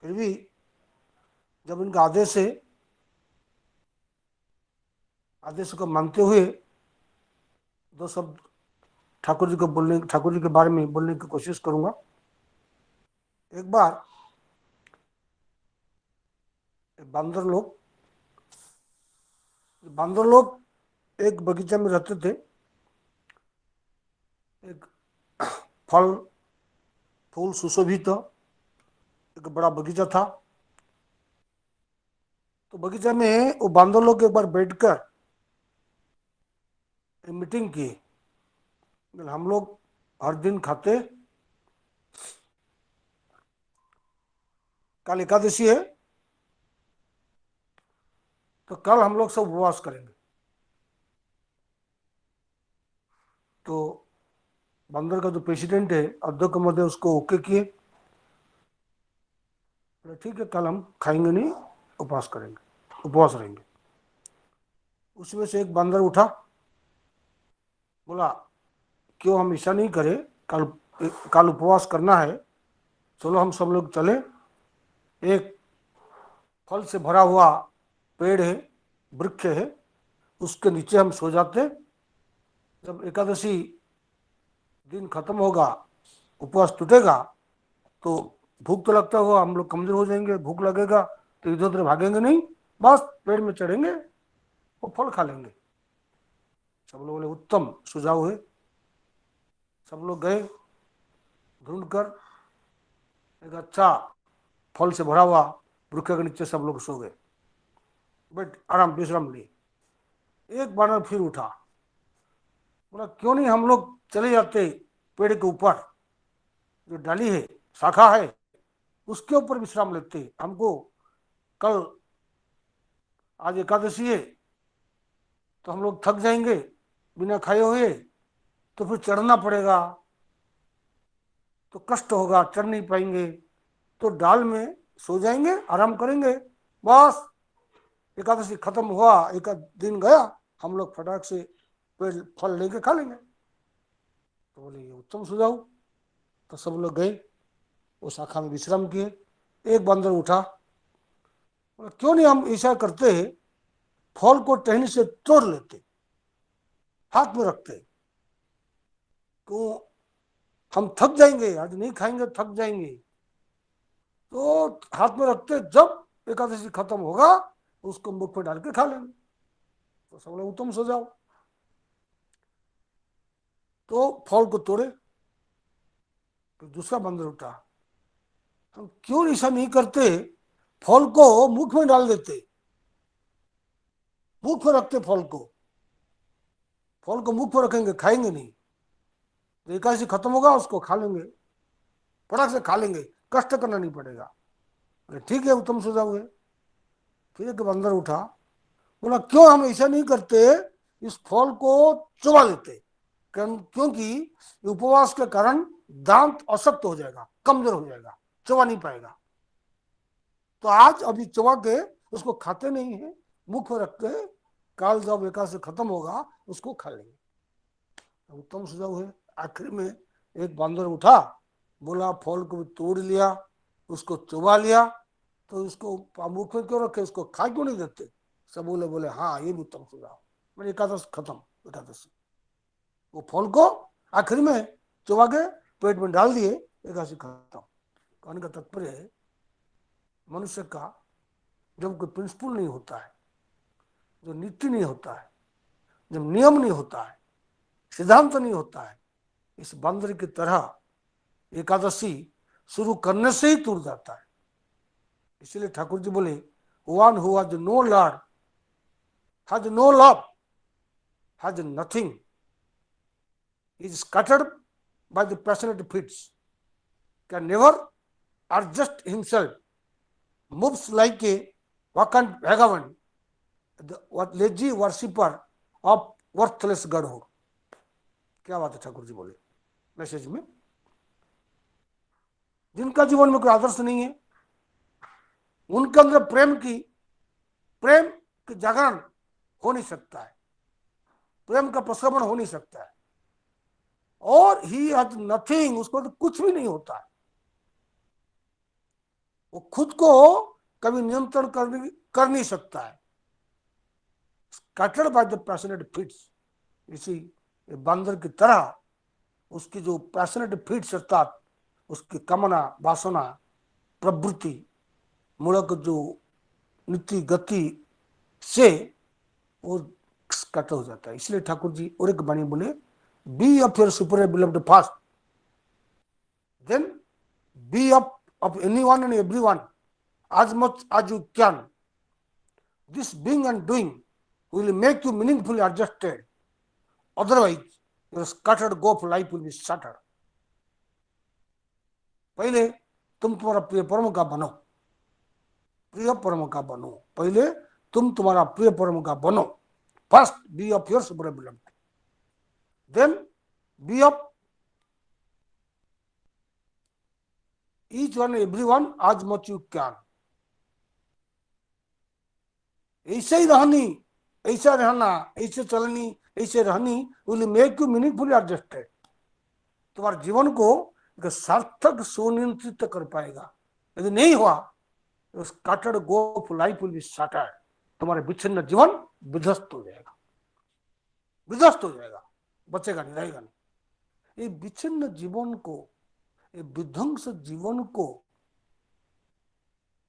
फिर भी जब इनका आदेश है आदेश को मानते हुए दो शब्द ठाकुर जी के बारे में बोलने की कोशिश करूंगा। एक बार बांदर लोग एक बगीचा में रहते थे। एक फल फूल सुशोभित एक बड़ा बगीचा था। तो बगीचा में वो बांदर लोग एक बार बैठकर मीटिंग की, हम लोग हर दिन खाते, कल एकादशी है तो कल हम लोग सब उपवास करेंगे। तो बंदर का जो प्रेसिडेंट है अध्यक्ष महोदय उसको ओके किए, ठीक है कल हम खाएंगे नहीं, उपवास करेंगे, उपवास रहेंगे। उसमें से एक बंदर उठा, बोला क्यों हम ऐसा नहीं करें, कल उपवास करना है, चलो हम सब लोग चले, एक फल से भरा हुआ पेड़ है, वृक्ष है, उसके नीचे हम सो जाते। जब एकादशी दिन खत्म होगा, उपवास टूटेगा, तो भूख तो लगता होगा, हम लोग कमजोर हो जाएंगे, भूख लगेगा तो इधर उधर भागेंगे नहीं, बस पेड़ में चढ़ेंगे और फल खा लेंगे। सब लोग बोले उत्तम सुझाव है। सब लोग गए ढूंढकर एक अच्छा फल से भरा हुआ वृक्ष के नीचे सब लोग सो गए, बट आराम विश्राम लिए। एक बानर फिर उठा, बोला क्यों नहीं हम लोग चले जाते पेड़ के ऊपर, जो डाली है शाखा है उसके ऊपर विश्राम लेते, हमको कल आज एकादशी है तो हम लोग थक जाएंगे बिना खाए हुए, तो फिर चढ़ना पड़ेगा तो कष्ट होगा, चढ़ नहीं पाएंगे, तो डाल में सो जाएंगे, आराम करेंगे, बस एकादशी खत्म हुआ, एक दिन गया, हम लोग फटाक से पेड़ फल लेके खा लेंगे। तो बोले ये उत्तम सुझाव। तो सब लोग गए, वो शाखा में विश्राम किए। एक बंदर उठा, बोला क्यों नहीं हम ऐसा करते, फल को टहनी से तोड़ लेते, हाथ में रखते, तो हम थक जाएंगे, आज नहीं खाएंगे थक जाएंगे, तो हाथ में रखते, जब एकादशी खत्म होगा उसको मुख पे डाल के खा लेंगे। तो सब लोग उत्तम सुझाव। तो फल को तोड़े, तो दूसरा बंदर उठा, हम क्यों ऐसा नहीं करते, फल को मुख में डाल देते, मुख में रखते फल को मुख पर रखेंगे, खाएंगे नहीं, तो एकादशी खत्म होगा उसको खा लेंगे, फटाक से खा लेंगे, कष्ट करना नहीं पड़ेगा। ठीक है उत्तम सुझाव है। फिर एक बंदर उठा, बोला क्यों हम ऐसा नहीं करते, इस फल को चबा लेते, क्योंकि उपवास के कारण दांत अशक्त हो जाएगा, कमजोर हो जाएगा, चबा नहीं पाएगा, तो आज अभी चबा के उसको खाते नहीं है, मुख में रखते हैं, काल जब एकादशी खत्म होगा उसको खा लेंगे। उत्तम सुझाव है। आखिर में एक बंदर उठा, बोला फल को तोड़ लिया, उसको चबा लिया, तो इसको मुख में क्यों रखे, उसको खा क्यों नहीं देते। सब बोले हाँ ये भी उत्तम सुझाव। मैंने एकादशी खत्म, एकादशी वो फल को आखिर में चबा के पेट में डाल दिए, एकादशी खत्म। कहने का तात्पर्य है मनुष्य का जब कोई प्रिंसिपल नहीं होता है, जो नीति नहीं होता है, जब नियम नहीं होता है, सिद्धांत नहीं होता है, इस बंदर की तरह एकादशी शुरू करने से ही टूट जाता है। इसलिए ठाकुर जी बोले one who has no lord has no love has nothing, is scattered by the passionate fits, can never adjust himself, moves like a vacant vagabond, the lazy worshipper of worthless godhood। क्या बात है ठाकुर जी बोले message में। जिनका जीवन में कोई आदर्श नहीं है, उनके अंदर प्रेम की जागरण हो नहीं सकता है, प्रेम का प्रश्रवण हो नहीं सकता है, और ही हैज नथिंग, उसको तो कुछ भी नहीं होता है, वो खुद को कभी नियंत्रण कर नहीं सकता है, scattered by the passionate feets, इसी बंदर की तरह उसकी जो पैशनेट फीट्स अर्थात उसकी कामना वासना प्रवृत्ति मूलक जो नीति गति से वो स्कैटर हो जाता है। इसलिए ठाकुर जी और एक वाणी बोले, be of your superior beloved fast, then be of anyone and everyone as much as you can. This being and doing will make you meaningfully adjusted. Otherwise, your scattered go of life will be shattered. पहले तुम तुम्हारा प्रिय परम का बनो, प्रिय परम का बनो। पहले तुम तुम्हारा प्रिय परम का बनो। First be of your super beloved, then be of each one everyone as much you can. ऐसे ही रहनी, ऐसा रहना, ऐसे चलनी, ऐसे रहनी will make you meaningfully adjusted. तुम्हारे जीवन को एक सार्थक सुनियंत्रित कर पाएगा। यदि नहीं हुआ तो scattered go of life will be shattered. तुम्हारे विच्छिन्न जीवन विध्वस्त हो जाएगा, विध्वस्त हो जाएगा, बचेगा नहीं, रहेगा नहीं। ये विच्छिन्न जीवन को, ये विध्वंस जीवन को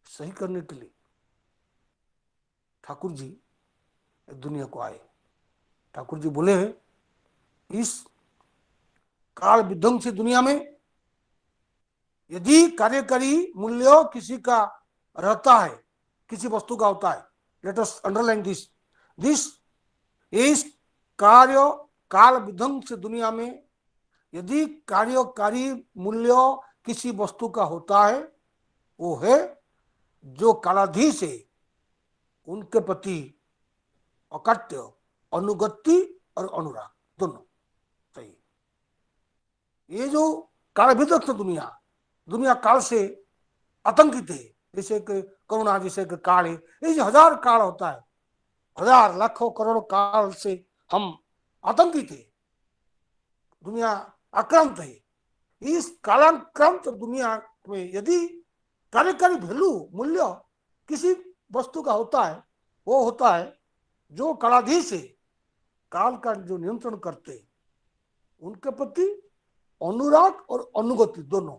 सही करने के लिए ठाकुर जी दुनिया को आए। ठाकुर जी बोले इस काल विध्वंसी दुनिया में यदि कार्यकारी मूल्य किसी का रहता है, किसी वस्तु का होता है, लेट अस अंडरलाइन दिस इस कार्य काल विध्वंसी दुनिया में यदि कार्यकारी मूल्य किसी वस्तु का होता है, वो है जो कालाधीश है उनके प्रति अकट्य अनुगति और अनुराग दोनों चाहिए। ये जो काल विध्वंस दुनिया, दुनिया काल से आतंकित है, जैसे कि करुणा जैसे कि काल है, ये जो हजार काल होता है, हजार लाखों करोड़ों काल से हम आतंकित है, दुनिया आक्रांत है। इस कालाक्रांत दुनिया में यदि कार्यकारी वैल्यू मूल्य किसी वस्तु का होता है, वो होता है जो कालाधीश है, काल का जो नियंत्रण करते हैं, उनके प्रति अनुराग और अनुगति दोनों।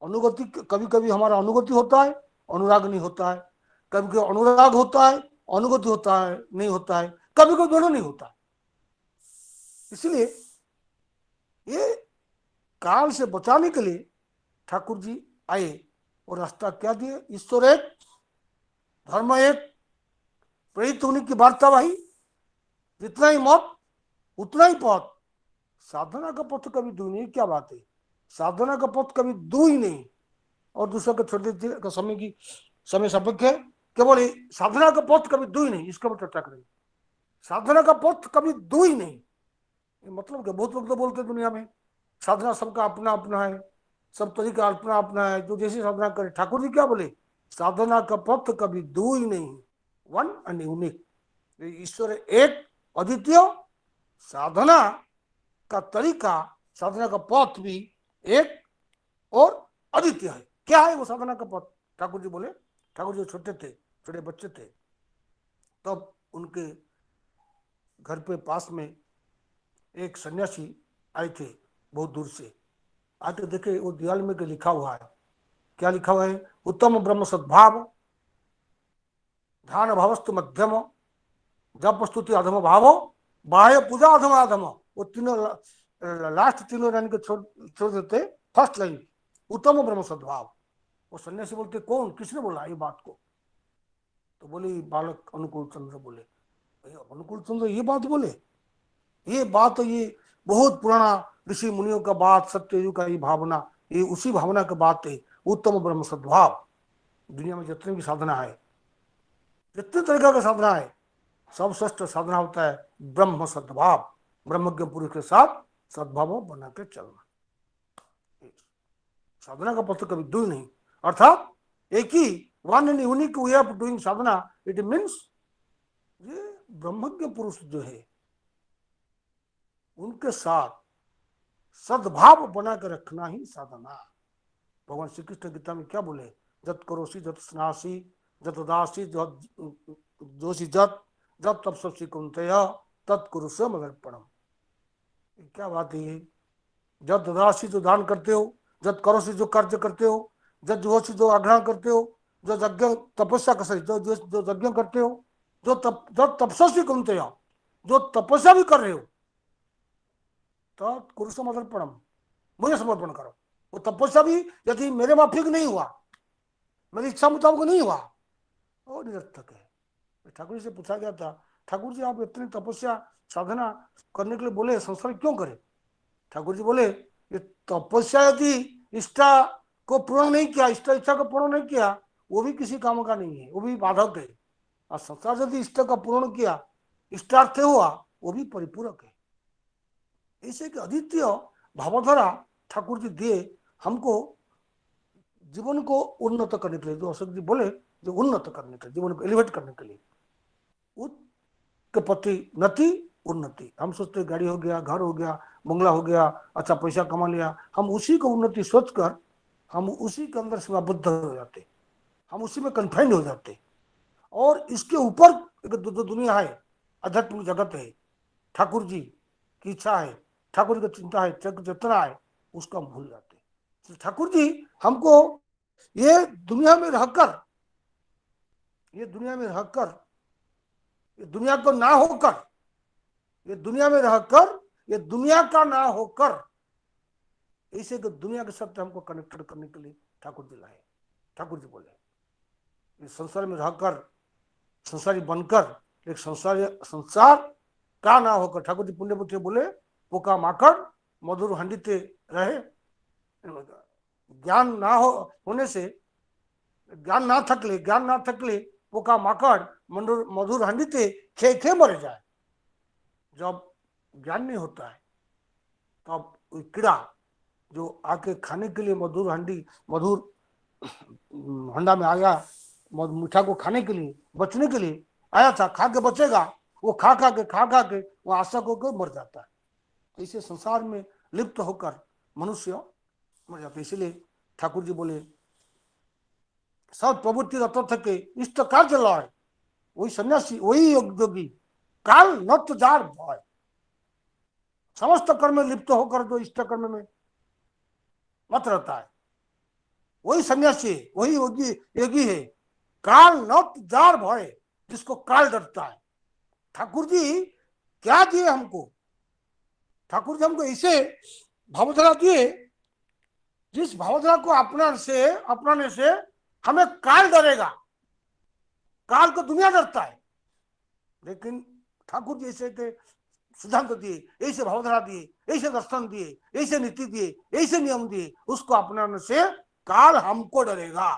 अनुगति कभी कभी हमारा अनुगति होता है, अनुराग नहीं होता है, कभी कभी अनुराग होता है, अनुगति होता है नहीं होता है, कभी कभी दोनों नहीं होता है। इसलिए ये काल से बचाने के लिए ठाकुर जी आए और रास्ता क्या दिए? ईश्वर एक, धर्म एक, प्रेरित होने की वार्तावाही, जितना ही मत उतना ही पथ। साधना का पथ कभी दू नहीं, क्या बात है, साधना का पथ कभी दू ही नहीं। और दूसरा को छोड़ देते समय की समय सापेक्ष है, केवल साधना का पथ कभी दू ही नहीं, इसका मतलब चर्चा करेंगे। साधना का पथ कभी दू ही नहीं, मतलब क्या? बहुत लोग तो बोलते दुनिया में साधना सबका अपना अपना है, सब तरीका अपना अपना है, जो जैसी साधना करे। ठाकुर जी क्या बोले? साधना का पथ कभी दो ही नहीं, वन एंड यूनिक। ईश्वर एक अद्वितीय, साधना का तरीका, साधना का पथ भी एक और अद्वितीय है। क्या है वो साधना का पथ? ठाकुर जी बोले, ठाकुर जी छोटे थे, छोटे बच्चे थे, तब उनके घर पे पास में एक सन्यासी आए थे बहुत दूर से। आके देखे वो दीवार में लिखा हुआ है, क्या लिखा हुआ है? उत्तम ब्रह्म सद्भाव, ध्यान भावस्तु मध्यम, जप स्तुति अधम भाव, बाह्य पूजा अधम अधम। वो तीनों लास्ट तीनों लाइन के छोड़ देते, फर्स्ट लाइन उत्तम ब्रह्म सद्भाव। वो सन्यासी बोलते कौन, किसने बोला ये बात को? तो बोले बालक अनुकूल चंद्र बोले। अनुकूल चंद्र ये बात बोले? ये बात तो ये बहुत पुराना ऋषि मुनियों का बात, सत्ययुग का ये भावना, ये उसी भावना की बात है। उत्तम ब्रह्म सद्भाव। दुनिया में जितनी भी साधना है, जितने तरीका का साधना है, सबश्रेष्ठ साधना होता है ब्रह्म सद्भाव, ब्रह्मज्ञ पुरुष के साथ सद्भाव बना के चलना। साधना का पथ कभी दो नहीं, अर्थात एक ही, one and unique way of doing साधना। इट मीन्स ये ब्रह्मज्ञ पुरुष जो है उनके साथ सद्भाव बना कर रखना ही साधना। भगवान श्री कृष्ण गीता में क्या बोले? जत करोसी जत स्नासी जत दासी जोशी जत जब तब सबसे कुंतया तत्कुरुष मदर्पणम। क्या बात है ये? जब ददासी जो दान करते हो, जब करोसी जो कार्य करते हो, जब जोशी जो आग्रह करते हो, जो यज्ञ तपस्या कर जो यज्ञ करते हो, जो तपस्वी कुंतया जो तपस्या भी कर रहे हो, तो कुरुष समर्पणम, मुझे समर्पण करो। वो तपस्या भी यदि मेरे माफिक नहीं हुआ, मेरी इच्छा मुताबिक नहीं हुआ, वो निरर्थक है। ठाकुर जी से पूछा गया था, ठाकुर जी आप इतनी तपस्या साधना करने के लिए बोले, संसार क्यों करे? ठाकुर जी बोले ये तपस्या यदि इष्टा को पूर्ण नहीं किया, इच्छा को पूर्ण नहीं किया, वो भी किसी काम का नहीं है, वो भी बाधक है। और संसार यदि इष्ट का पूर्ण किया, इष्टार्थ हुआ, वो भी परिपूरक है। ऐसे कि अद्वितीय भावधारा ठाकुर जी दिए हमको जीवन को उन्नत करने के लिए, जो अशोक जी बोले, जो उन्नत करने के लिए, जीवन को एलिवेट करने के लिए, के प्रति नति उन्नति। हम सोचते गाड़ी हो गया, घर हो गया, बंगला हो गया, अच्छा पैसा कमा लिया, हम उसी को उन्नति सोचकर हम उसी के अंदर सीमाबद्ध हो जाते, हम उसी में कन्फाइंड हो जाते। और इसके ऊपर जो दुनिया है, आध्यात्मिक जगत है, ठाकुर जी की इच्छा है, ठाकुर की चिंता है, चेतना है, उसको हम भूल जाते। तो ठाकुर जी हमको ये दुनिया में रहकर, ये दुनिया में रहकर, ये दुनिया को ना होकर, ये दुनिया में रहकर, ये दुनिया का ना होकर, ऐसे कि दुनिया के साथ हमको कनेक्टेड करने के लिए ठाकुर जी लाए। ठाकुर जी बोले ये संसार में रहकर, संसारी बनकर, एक संसार का ना होकर, ठाकुर जी पुण्य पुत्र बोले पोका माकड़ मधुर हंडिते रहे। ज्ञान ना होने से, ज्ञान ना थकले पोका माकड़ मधुर हंडिते खे खे मर जाए। जब ज्ञान नहीं होता है तब तो कीड़ा जो आके खाने के लिए मधुर हंडा में आया, मीठा को खाने के लिए, बचने के लिए आया था, खा के बचेगा, वो खा के वो आशा को मर जाता है। इसे संसार में लिप्त होकर मनुष्य मर जाता है। इसलिए ठाकुर जी बोले सब प्रवृत्ति रत थे इष्ट कार्य लय, वही सन्यासी, वही योगी, काल नत जार भय। समस्त कर्म में लिप्त होकर जो इष्ट कर्म में मत रहता है, वही सन्यासी, वही योगी है। काल नत जार भय, जिसको काल डरता है। ठाकुर जी क्या दिए हमको? ठाकुर जी हमको ऐसे भावधारा दिए, जिस भावधारा को अपनाने से हमें काल डरेगा। काल को दुनिया डरता है, लेकिन ठाकुर जी ऐसे के सिद्धांत दिए, ऐसे भावधारा दिए, ऐसे दर्शन दिए, ऐसे नीति दिए, ऐसे नियम दिए, उसको अपनाने से काल हमको डरेगा।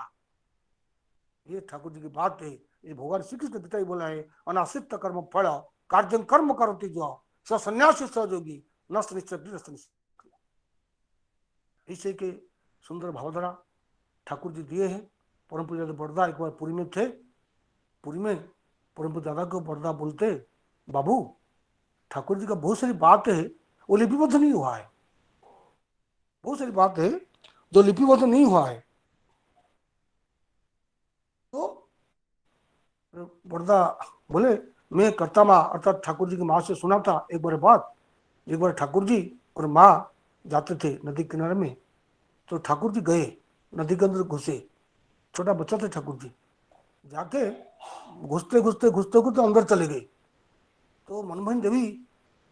ये ठाकुर जी की बात है। ये भगवान श्री कृष्ण गीता ही बोला है, अनाश्रित कर्म फल कार्य कर्म करोति जो स सन्यासी सहयोगी नष्ट निश्चय। ऐसे के सुंदर भावधारा ठाकुर जी दिए हैं। परम पूज्य बड़दा एक बार पुरी में थे, पुरी में परम पूज्य दादा को बड़दा बोलते, बाबू ठाकुर जी का बहुत सारी बात है वो लिपिबद्ध नहीं हुआ है, बहुत सारी बात है जो लिपिबद्ध नहीं हुआ है। तो बड़दा बोले मैं करता माँ अर्थात ठाकुर जी की माँ से सुना था एक बार बात। एक बार ठाकुर जी और माँ जाते थे नदी किनारे में, तो ठाकुर जी गए नदी के अंदर घुसे, छोटा बच्चा था ठाकुर जी, जाके घुसते अंदर चले गए। तो मनमोहन देवी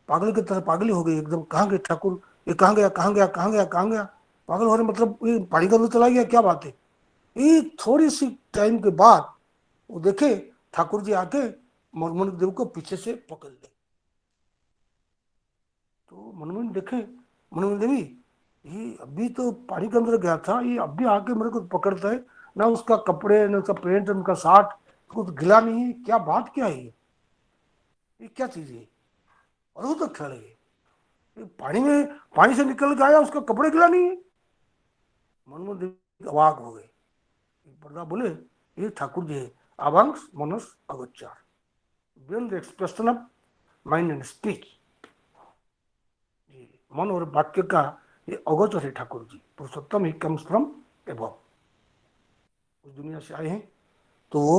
पागल की तरह पागल हो गई एकदम, कहाँ गए ठाकुर, ये कहाँ गया पागल हो रहे, मतलब ये पानी के अंदर चला गया, क्या बात है। ये थोड़ी सी टाइम के बाद वो देखे ठाकुर जी आके मनमोहन देव को पीछे से पकड़ ले। तो मनमोहन देखे, मनमोहन देवी ये अभी तो पानी के अंदर गया था, ये अभी आके मेरे को पकड़ता है, ना उसका कपड़े, ना उसका पैंट, ना उसका शर्ट कुछ गिला नहीं है, क्या बात क्या है ये क्या चीज है? और वो तो खेल है, पानी से निकल के आया, उसका कपड़े गिला नहीं है। मनमोहन देवी अवाक हो गए। बड़दा बोले ये ठाकुर जी है, अवांश मनस अगोचर, beyond the expression of mind and speech. मन और वाक्य का ये अगोचर है ठाकुर जी, पुरुषोत्तम ही कम्स फ्रॉम अबव, उस दुनिया से आए हैं। तो वो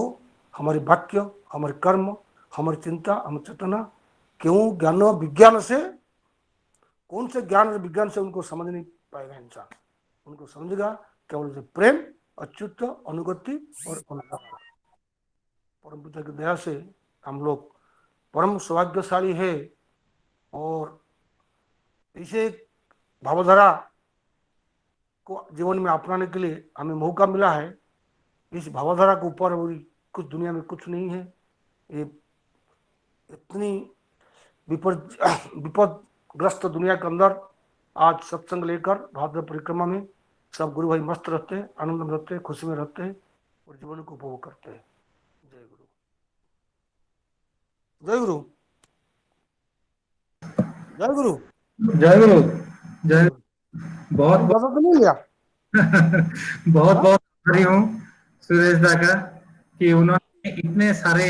हमारी वाक्य, हमारे कर्म, हमारी चिंता, हमारी चेतना, क्यों ज्ञान विज्ञान से, कौन से ज्ञान और विज्ञान से उनको समझ नहीं पाएगा इंसान। उनको समझेगा केवल जो प्रेम, अच्युत, अनुगति और अनुकंपा। परम पिता की दया से हम लोग परम सौभाग्यशाली है और इसे भावधारा को जीवन में अपनाने के लिए हमें मौका मिला है। इस भावधारा के ऊपर कुछ दुनिया में कुछ नहीं है। ये इतनी विपदग्रस्त दुनिया के अंदर आज सत्संग लेकर भाद्र परिक्रमा में सब गुरु भाई मस्त रहते हैं, आनंद में रहते हैं, खुशी में रहते हैं और जीवन को उपभोग करते हैं। जय गुरु, जय गुरु, जय गुरु, जय गुरु, जय। बहुत तो नहीं लिया बहुत बहुत आभारी हूँ सुरेश दा का कि उन्होंने इतने सारे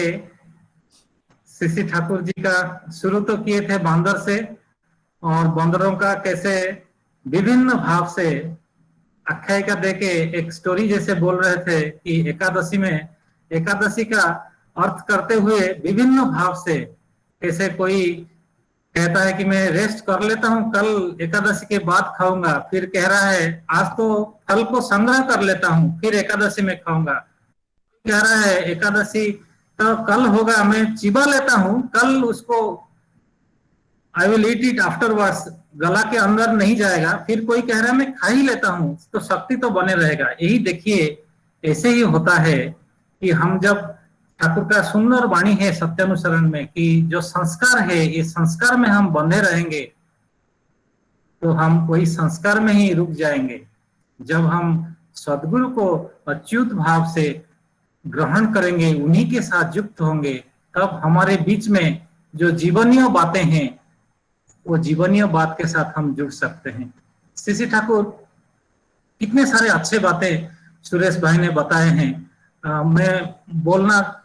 सीसी ठाकुर जी का शुरू तो किए थे बंदर से, और बंदरों का कैसे विभिन्न भाव से आख्यायिका देके एक स्टोरी जैसे बोल रहे थे कि एकादशी में एकादशी का अर्थ करते हुए विभिन्न भाव से कैसे कोई कहता है कि मैं रेस्ट कर लेता हूँ, कल एकादशी के बाद खाऊंगा, फिर कह रहा है आज तो फल को संग्रह कर लेता हूँ, फिर एकादशी में खाऊंगा, कह रहा है एकादशी तो कल होगा, मैं चिबा लेता हूँ, कल उसको I will eat it afterwards, गला के अंदर नहीं जाएगा, फिर कोई कह रहा है मैं खा ही लेता हूँ, तो शक्ति तो बने रहेगा। यही देखिए ऐसे ही होता है कि हम जब ठाकुर का सुंदर वाणी है सत्यानुसरण में कि जो संस्कार है ये संस्कार में हम बंधे रहेंगे तो हम वही संस्कार में ही रुक जाएंगे। जब हम सदगुरु को अच्युत भाव से ग्रहण करेंगे, उन्हीं के साथ युक्त होंगे, तब हमारे बीच में जो जीवनीय बातें हैं वो जीवनीय बात के साथ हम जुड़ सकते हैं। सीसी ठाकुर कितने सारे अच्छे बातें सुरेश भाई ने बताए हैं। मैं बोलना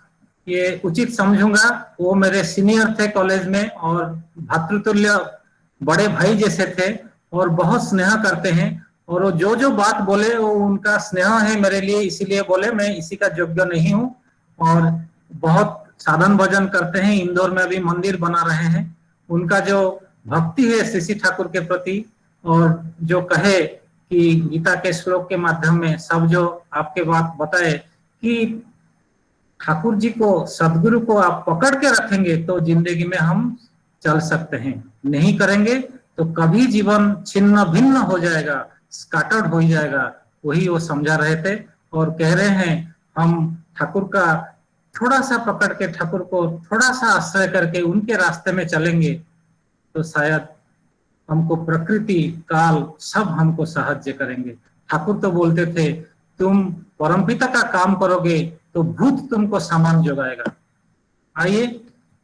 ये उचित समझूंगा, वो मेरे सीनियर थे कॉलेज में और भातृतुल्य बड़े भाई जैसे थे और बहुत स्नेह करते हैं, और वो जो बात बोले वो उनका स्नेह है मेरे लिए, इसीलिए बोले, मैं इसी का योग्य नहीं हूँ। और बहुत साधन भजन करते हैं, इंदौर में अभी मंदिर बना रहे हैं। उनका जो भक्ति है सीसी ठाकुर के प्रति, और जो कहे कि गीता के श्लोक के माध्यम में सब जो आपके बात बताए कि ठाकुर जी को, सदगुरु को आप पकड़ के रखेंगे तो जिंदगी में हम चल सकते हैं, नहीं करेंगे तो कभी जीवन छिन्न भिन्न हो जाएगा, स्कैटर्ड हो जाएगा। वही वो समझा रहे थे और कह रहे हैं हम ठाकुर का थोड़ा सा पकड़ के, ठाकुर को थोड़ा सा आश्रय करके उनके रास्ते में चलेंगे तो शायद हमको प्रकृति काल सब हमको साहाय्य करेंगे। ठाकुर तो बोलते थे तुम परमपिता का काम करोगे तो भूत तुमको सामान जोगाएगा। आइए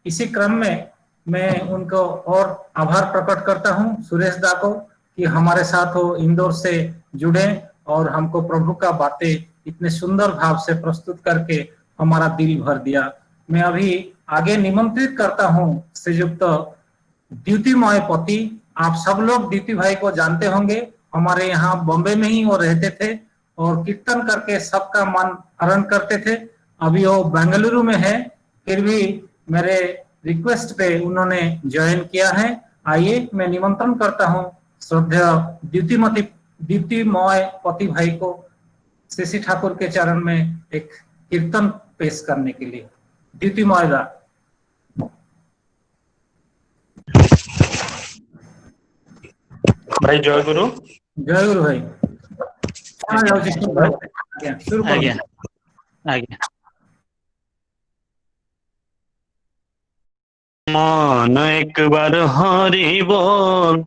इसी क्रम में मैं उनको और आभार प्रकट करता हूं सुरेश दा को कि हमारे साथ वो इंदौर से जुड़े और हमको प्रभु का बातें इतने सुंदर भाव से प्रस्तुत करके हमारा दिल भर दिया। मैं अभी आगे निमंत्रित करता हूं श्रीयुक्त द्युतिमय पति। आप सब लोग द्युति भाई को जानते होंगे, हमारे यहाँ बॉम्बे में ही वो रहते थे और कीर्तन करके सबका मन हरण करते थे। अभी वो बेंगलुरु में है, फिर भी मेरे रिक्वेस्ट पे उन्होंने ज्वाइन किया है। आइए मैं निमंत्रण करता हूँ श्रद्धेय द्युतिमय पति भाई को सीसी ठाकुर के चरण में एक कीर्तन पेश करने के लिए। द्युतिमय दा। भाई जय गुरु। जय गुरु भाई। शुरू आज्ञा आज्ञा। मन एक बार हरि बोल,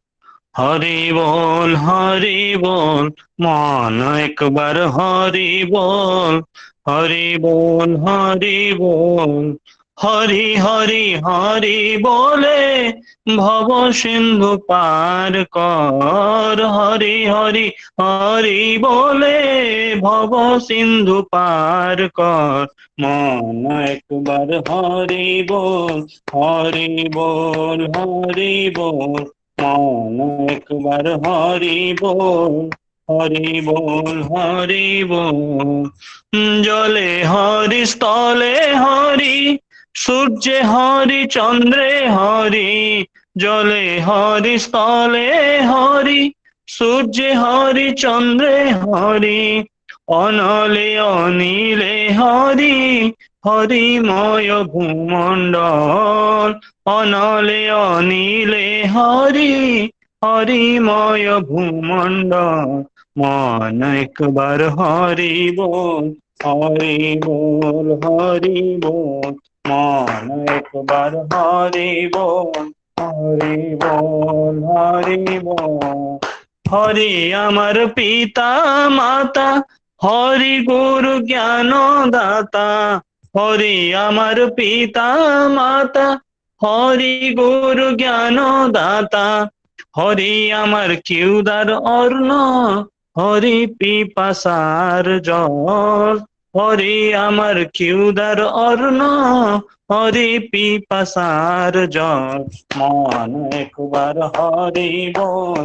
हरि बोल, हरि बोल। मन एक बार हरि बोल, हरि बोल, हरि बोल। हरि हरि हरि बोले भव सिंधु पार कर। हरि हरि हरि बोले भव सिंधु पार कर। मन एक बार हरि बोल, हरि बोल, हरि बोल। मन एक बार हरि बोल, हरि बोल जले हरि स्थले हरि सूर्य हरि चंद्रे हरि जले हरि स्थले हरि सूर्य हरि चंद्रे हरि अनले अनिले हरि हरिमय भूमंडल अनले अनिले हरि हरिमय भूमंडल मन एक बार हरि बोल मन एक बार हरि बोल हरि अमर पिता माता हरि गुरु ज्ञान दाता हरि अमर पिता माता हरि गुरु ज्ञान दाता हरि अमर क्यूदार अर्ण हरि पिपासार जल हरि अमर क्यूदार अर्ण हरि पिपासार जल मन एक बार हरि बोल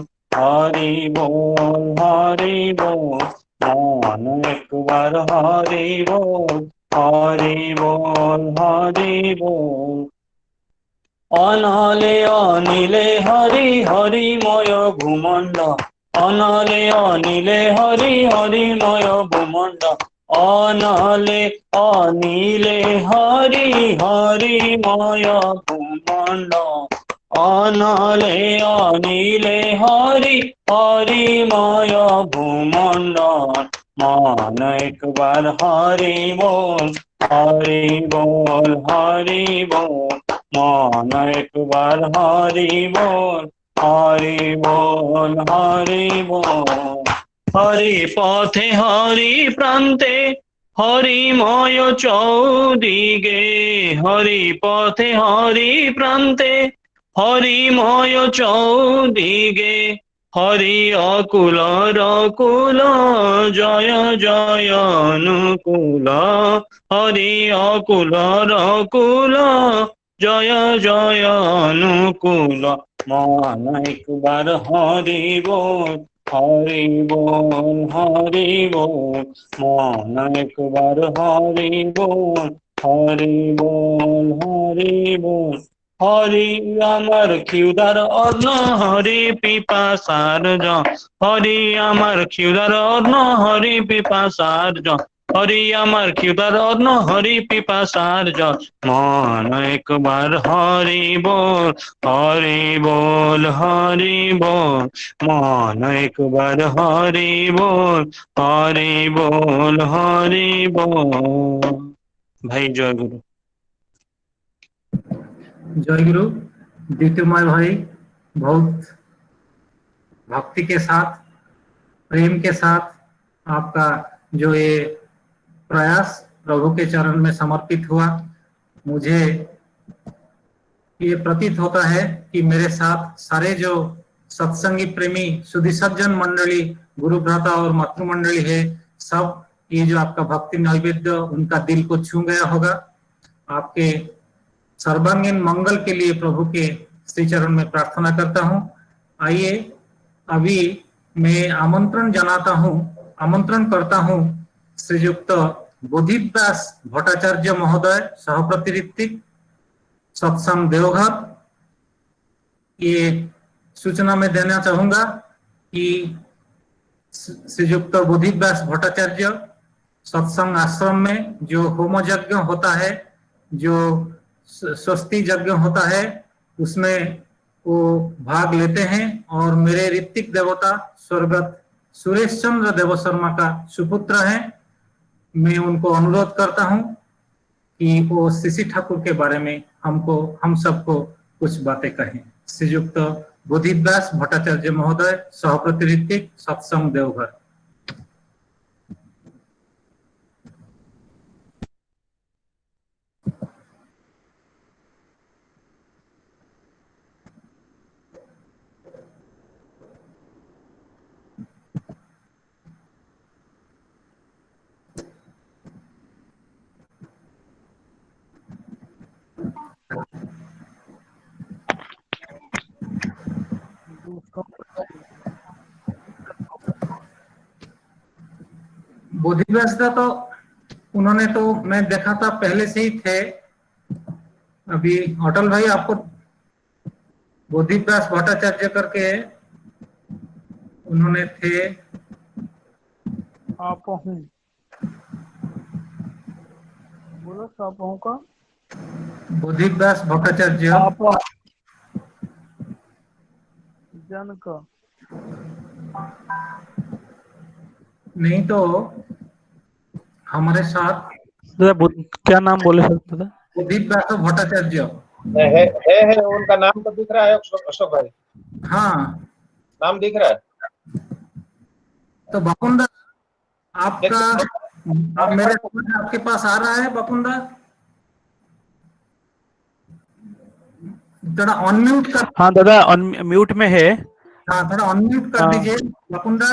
मन एक बार हरि बोल अनले अनिले हरि हरिमय भूमंड अनले अनिले हरि हरिमय भूमंड अनले अनिले हरि हरिमय भूमंड अनले अनिले हरि हरिमय भूमंड मन एक बार हरि बोल मन एक बार हरि बोल हरि पथे हरि प्रांते हरिमय चौदिगे हरि पथे हरि प्रांते हरिमय चौदिगे हरि अकुल रकुल जय जय अनुकूल हरि अकुल रकुल जय जय अनुकूल मन एक बार हरि बोल मन एक बार हरि बोल हरि अमर क्षुधार अन्न हरि पिपासार जल हरि अमर क्षुधार अन्न हरि पिपासार जल हरि अमर क्षुधार अन्न हरि पिपासार जल मन एक बार हरि बोल मन एक बार हरि बोल भाई जय गुरु जय गुरु द्वितीयमय भाई बहुत भक्ति के साथ प्रेम के साथ आपका जो ये प्रयास प्रभु के चरण में समर्पित हुआ मुझे ये प्रतीत होता है कि मेरे साथ सारे जो सत्संगी प्रेमी सुधी सज्जन मंडली गुरु भ्राता और मातृ मंडली है सब ये जो आपका भक्ति नैवेद्य उनका दिल को छू गया होगा। आपके सर्वांगीण मंगल के लिए प्रभु के श्री चरण में प्रार्थना करता हूँ। आइए अभी मैं आमंत्रण करता हूँ श्रीयुक्त बोधिव्यास भट्टाचार्य महोदय सहप्रतिनिधिक सत्संग देवघर। ये सूचना में देना चाहूंगा कि श्रीयुक्त बोधिव्यास भट्टाचार्य सत्संग आश्रम में जो होम यज्ञ होता है, जो स्वस्ति यज्ञ होता है, उसमें वो भाग लेते हैं और मेरे ऋत्विक देवता स्वर्गत सुरेश चंद्र देव शर्मा का सुपुत्र हैं। मैं उनको अनुरोध करता हूं कि वो श्री ठाकुर के बारे में हम सबको कुछ बातें कहें। श्रीयुक्त बोधिव्यास भट्टाचार्य महोदय सहप्रतिनिधिक सत्संग देवघर। बोधि व्यास का तो उन्होंने तो मैं देखा था पहले से ही थे। अभी अटल भाई आपको बोधि व्यास भट्टाचार्य करके उन्होंने थे। आप हूँ बोलो आप हूँ का बोधि व्यास भट्टाचार्य आप जन का नहीं तो हमारे साथ क्या नाम बोले सर दादा? बोधि व्यास भट्टाचार्य है उनका नाम तो दिख रहा है अशोक भाई, हाँ नाम दिख रहा है। तो बकुंदा आपका आप मेरे आपके पास आ रहा है बकुंदा? थोड़ा अनम्यूट कर। हाँ दादा म्यूट में है। हाँ थोड़ा अनम्यूट कर दीजिए बकुंदा।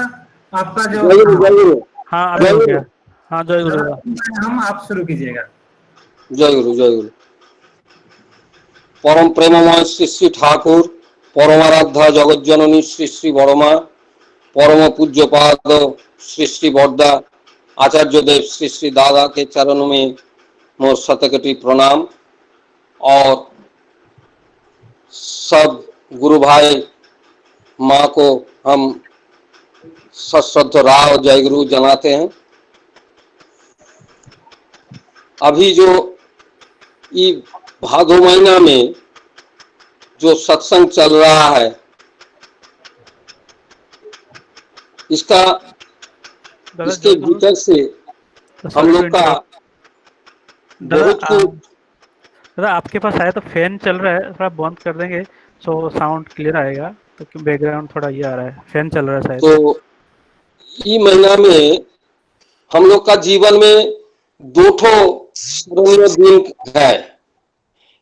आपका जो हाँ अभी हो गया। हाँ जय गुरु दादा। हम आप शुरू कीजिएगा। जय गुरु जय गुरु। परम प्रेममय श्री श्री ठाकुर परमाराध्या जगत जननी श्री श्री बड़मा परम पूज्य पाद श्री श्री बरदा आचार्य देव श्री श्री दादा के चरणों में मोर शतकोटि प्रणाम। और सब गुरु भाई माँ को हम सश्रद्ध राव जय गुरु जनाते हैं। अभी जो ये भादो महीना में जो सत्संग चल रहा है इसका इसके भीतर से हम लोग का बहुत कुछ। दादा आपके पास आया तो फैन चल रहा है, थोड़ा बंद कर देंगे तो साउंड क्लियर आएगा। तो बैकग्राउंड थोड़ा ये आ रहा है, फैन चल रहा है शायद। तो ये महीना में हम लोग का जीवन में दो ठो स्मरणीय दिन है।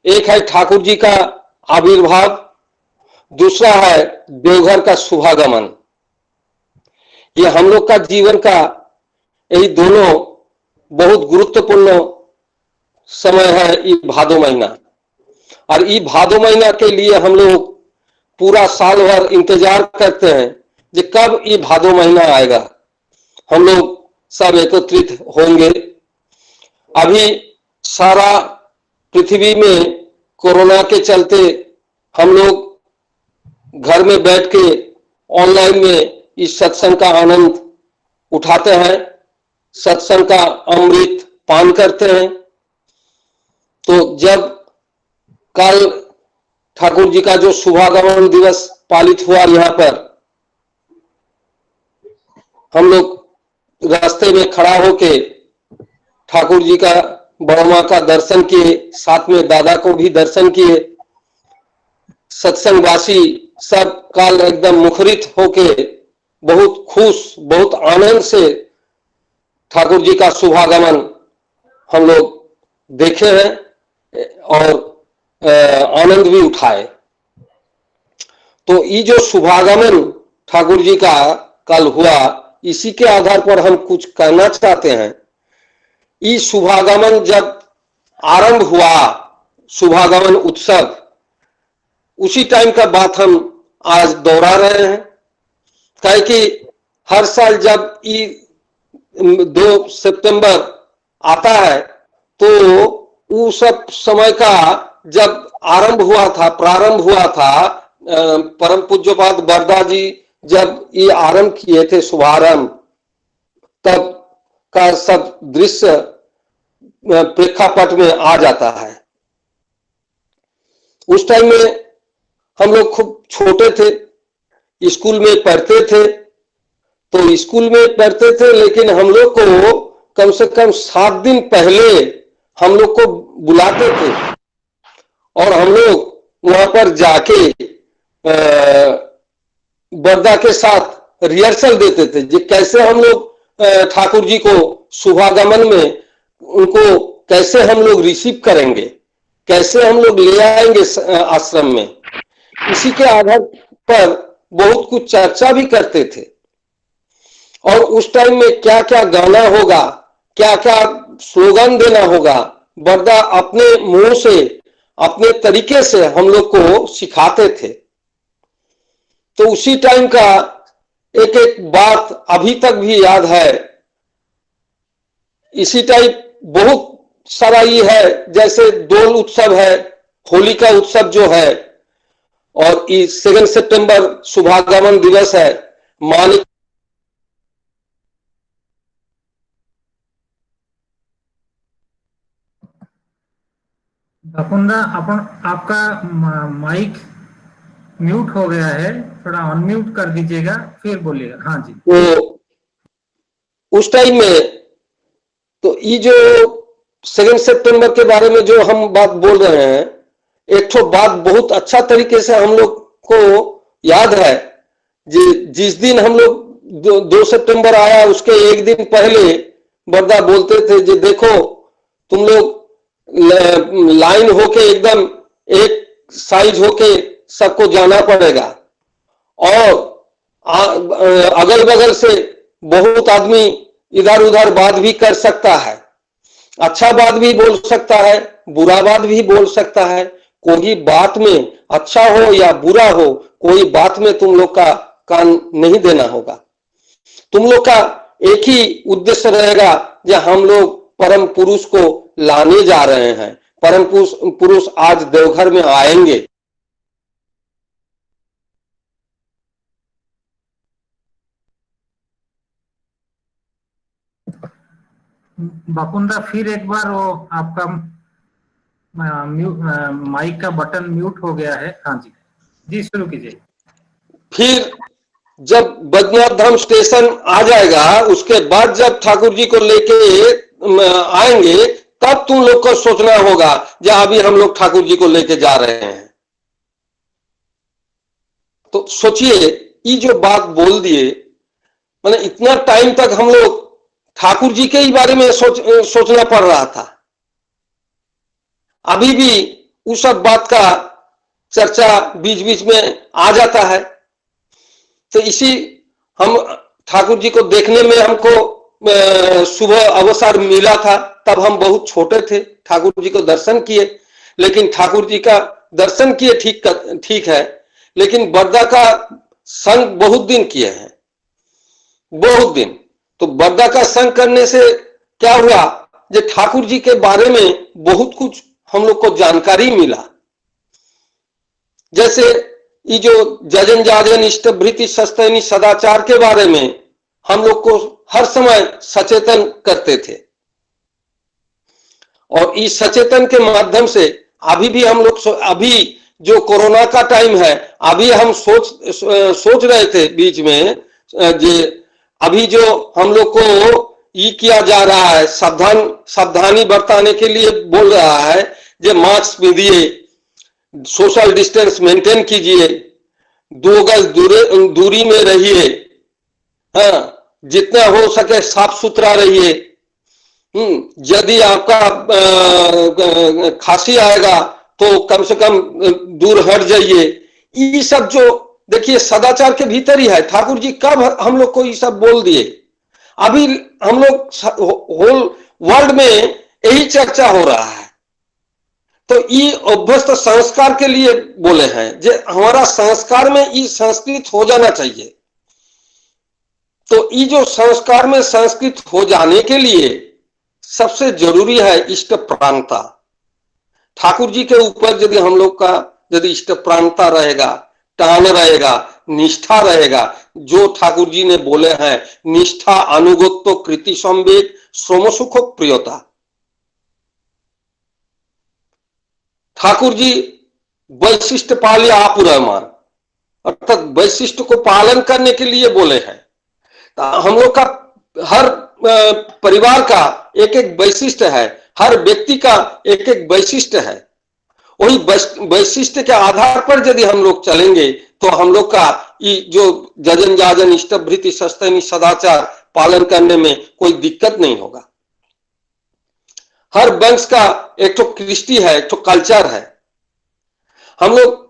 एक है ठाकुर जी का आविर्भाव, दूसरा है देवघर का शुभागमन। ये हम लोग का जीवन का यही दोनों बहुत गुरुत्वपूर्ण समय है ये भादो महीना। और ये भादो महीना के लिए हम लोग पूरा साल भर इंतजार करते हैं कि कब ये भादो महीना आएगा, हम लोग सब एकत्रित होंगे। अभी सारा पृथ्वी में कोरोना के चलते हम लोग घर में बैठ के ऑनलाइन में इस सत्संग का आनंद उठाते हैं, सत्संग का अमृत पान करते हैं। तो जब कल ठाकुर जी का जो शुभागमन दिवस पालित हुआ यहाँ पर, हम लोग रास्ते में खड़ा होके ठाकुर जी का बड़मा का दर्शन किए, साथ में दादा को भी दर्शन किए। सत्संगवासी सब कल एकदम मुखरित होके बहुत खुश बहुत आनंद से ठाकुर जी का शुभागमन हम लोग देखे हैं और आनंद भी उठाए। तो ये जो शुभागमन ठाकुर जी का कल हुआ, इसी के आधार पर हम कुछ कहना चाहते हैं। ये शुभागमन जब आरंभ हुआ, शुभागमन उत्सव, उसी टाइम का बात हम आज दोहरा रहे हैं। कहे कि हर साल जब ये 2 सितंबर आता है तो वो सब समय का जब आरंभ हुआ था, प्रारंभ हुआ था, परम पूज्यपाद बरदा जी जब ये आरंभ किए थे शुभारंभ, तब का सब दृश्य प्रेक्षापट में आ जाता है। उस टाइम में हम लोग खूब छोटे थे, स्कूल में पढ़ते थे। तो स्कूल में पढ़ते थे, लेकिन हम लोग को कम से कम 7 दिन पहले हम लोग को बुलाते थे और हम लोग वहां पर जाके बरदा के साथ रिहर्सल देते थे कि कैसे हम लोग ठाकुर जी को शुभागमन में उनको कैसे हम लोग रिसीव करेंगे, कैसे हम लोग ले आएंगे आश्रम में। इसी के आधार पर बहुत कुछ चर्चा भी करते थे। और उस टाइम में क्या क्या गाना होगा, क्या क्या स्लोगन देना होगा, बरदा अपने मुंह से अपने तरीके से हम लोग को सिखाते थे। तो उसी टाइम का एक एक बात अभी तक भी याद है इसी टाइप बहुत सारा ये है, जैसे दोल उत्सव है, होली का उत्सव जो है, और 2 सितंबर शुभागमन दिवस है, मानिक बापुंदा अपन आपका माइक म्यूट हो गया है, थोड़ा अनम्यूट कर दीजिएगा फिर बोलिएगा। हाँ जी। तो उस टाइम में तो ये जो 2 सितंबर के बारे में जो हम बात बोल रहे हैं, एक तो बात बहुत अच्छा तरीके से हम लोग को याद है। जिस दिन हम लोग 2 सितंबर आया उसके एक दिन पहले बरदा बोलते थे जो देखो तुम लोग लाइन होके एकदम एक साइज होके सबको जाना पड़ेगा, और अगल बगल से बहुत आदमी इधर उधर बात भी कर सकता है, अच्छा बात भी बोल सकता है, बुरा बात भी बोल सकता है। कोई बात में अच्छा हो या बुरा हो, कोई बात में तुम लोग का कान नहीं देना होगा। तुम लोग का एक ही उद्देश्य रहेगा जो हम लोग परम पुरुष को लाने जा रहे हैं। परम पुरुष आज देवघर में आएंगे। बापुंदा फिर एक बार वो आपका माइक का बटन म्यूट हो गया है। हाँ जी जी, शुरू कीजिए। फिर जब बद्रीनाथ धाम स्टेशन आ जाएगा, उसके बाद जब ठाकुर जी को लेके आएंगे, तब तुम लोग को सोचना होगा जो अभी हम लोग ठाकुर जी को लेके जा रहे हैं। तो सोचिए, ये जो बात बोल दिए, मैंने इतना टाइम तक हम लोग ठाकुर जी के ही बारे में सोचना पड़ रहा था। अभी भी उस सब बात का चर्चा बीच बीच में आ जाता है। तो इसी हम ठाकुर जी को देखने में हमको सुबह अवसर मिला था, तब हम बहुत छोटे थे। ठाकुर जी को दर्शन किए, लेकिन ठाकुर जी का दर्शन किए ठीक है, लेकिन बरदा का संग बहुत दिन किए हैं, बहुत दिन। तो बरदा का संग करने से क्या हुआ, जो ठाकुर जी के बारे में बहुत कुछ हम लोग को जानकारी मिला। जैसे ये जो जजन जाजन इष्टभृति सस्तैनी सदाचार के बारे में हम लोग को हर समय सचेतन करते थे, और इस सचेतन के माध्यम से अभी भी हम लोग अभी जो कोरोना का टाइम है, अभी हम सोच रहे थे बीच में अभी जो हम लोग को ये किया जा रहा है, सावधानी बरताने के लिए बोल रहा है, जो मास्क पहनिए, सोशल डिस्टेंस मेंटेन कीजिए, 2 गज दूरी में रहिए, हाँ, जितना हो सके साफ सुथरा रहिए। यदि आपका खांसी आएगा तो कम से कम दूर हट जाइए। ये सब जो देखिए सदाचार के भीतर ही है। ठाकुर जी कब हम लोग को ये सब बोल दिए, अभी हम लोग होल वर्ल्ड में यही चर्चा हो रहा है। तो ये अभ्यस्त संस्कार के लिए बोले हैं, जो हमारा संस्कार में ये संस्कृत हो जाना चाहिए। तो ये जो संस्कार में संस्कृत हो जाने के लिए सबसे जरूरी है इष्ट प्राणता। ठाकुर जी के ऊपर यदि हम लोग का यदि इष्ट प्राणता रहेगा, टान रहेगा, निष्ठा रहेगा, जो ठाकुर जी ने बोले हैं, निष्ठा अनुगत्य कृति संवेद श्रम सुख प्रियता। ठाकुर जी वैशिष्ट पाले आपुरमान, अर्थात वैशिष्ट को पालन करने के लिए बोले हैं। हम लोग का हर परिवार का एक एक वैशिष्ट है, हर व्यक्ति का एक एक वैशिष्ट है। वही वैशिष्ट के आधार पर यदि हम लोग चलेंगे तो हम लोग का ये जो जजन जाजन इष्टभृति सस्तैनी सदाचार पालन करने में कोई दिक्कत नहीं होगा। हर वंश का एक तो कृष्टि है, एक तो कल्चर है। हम लोग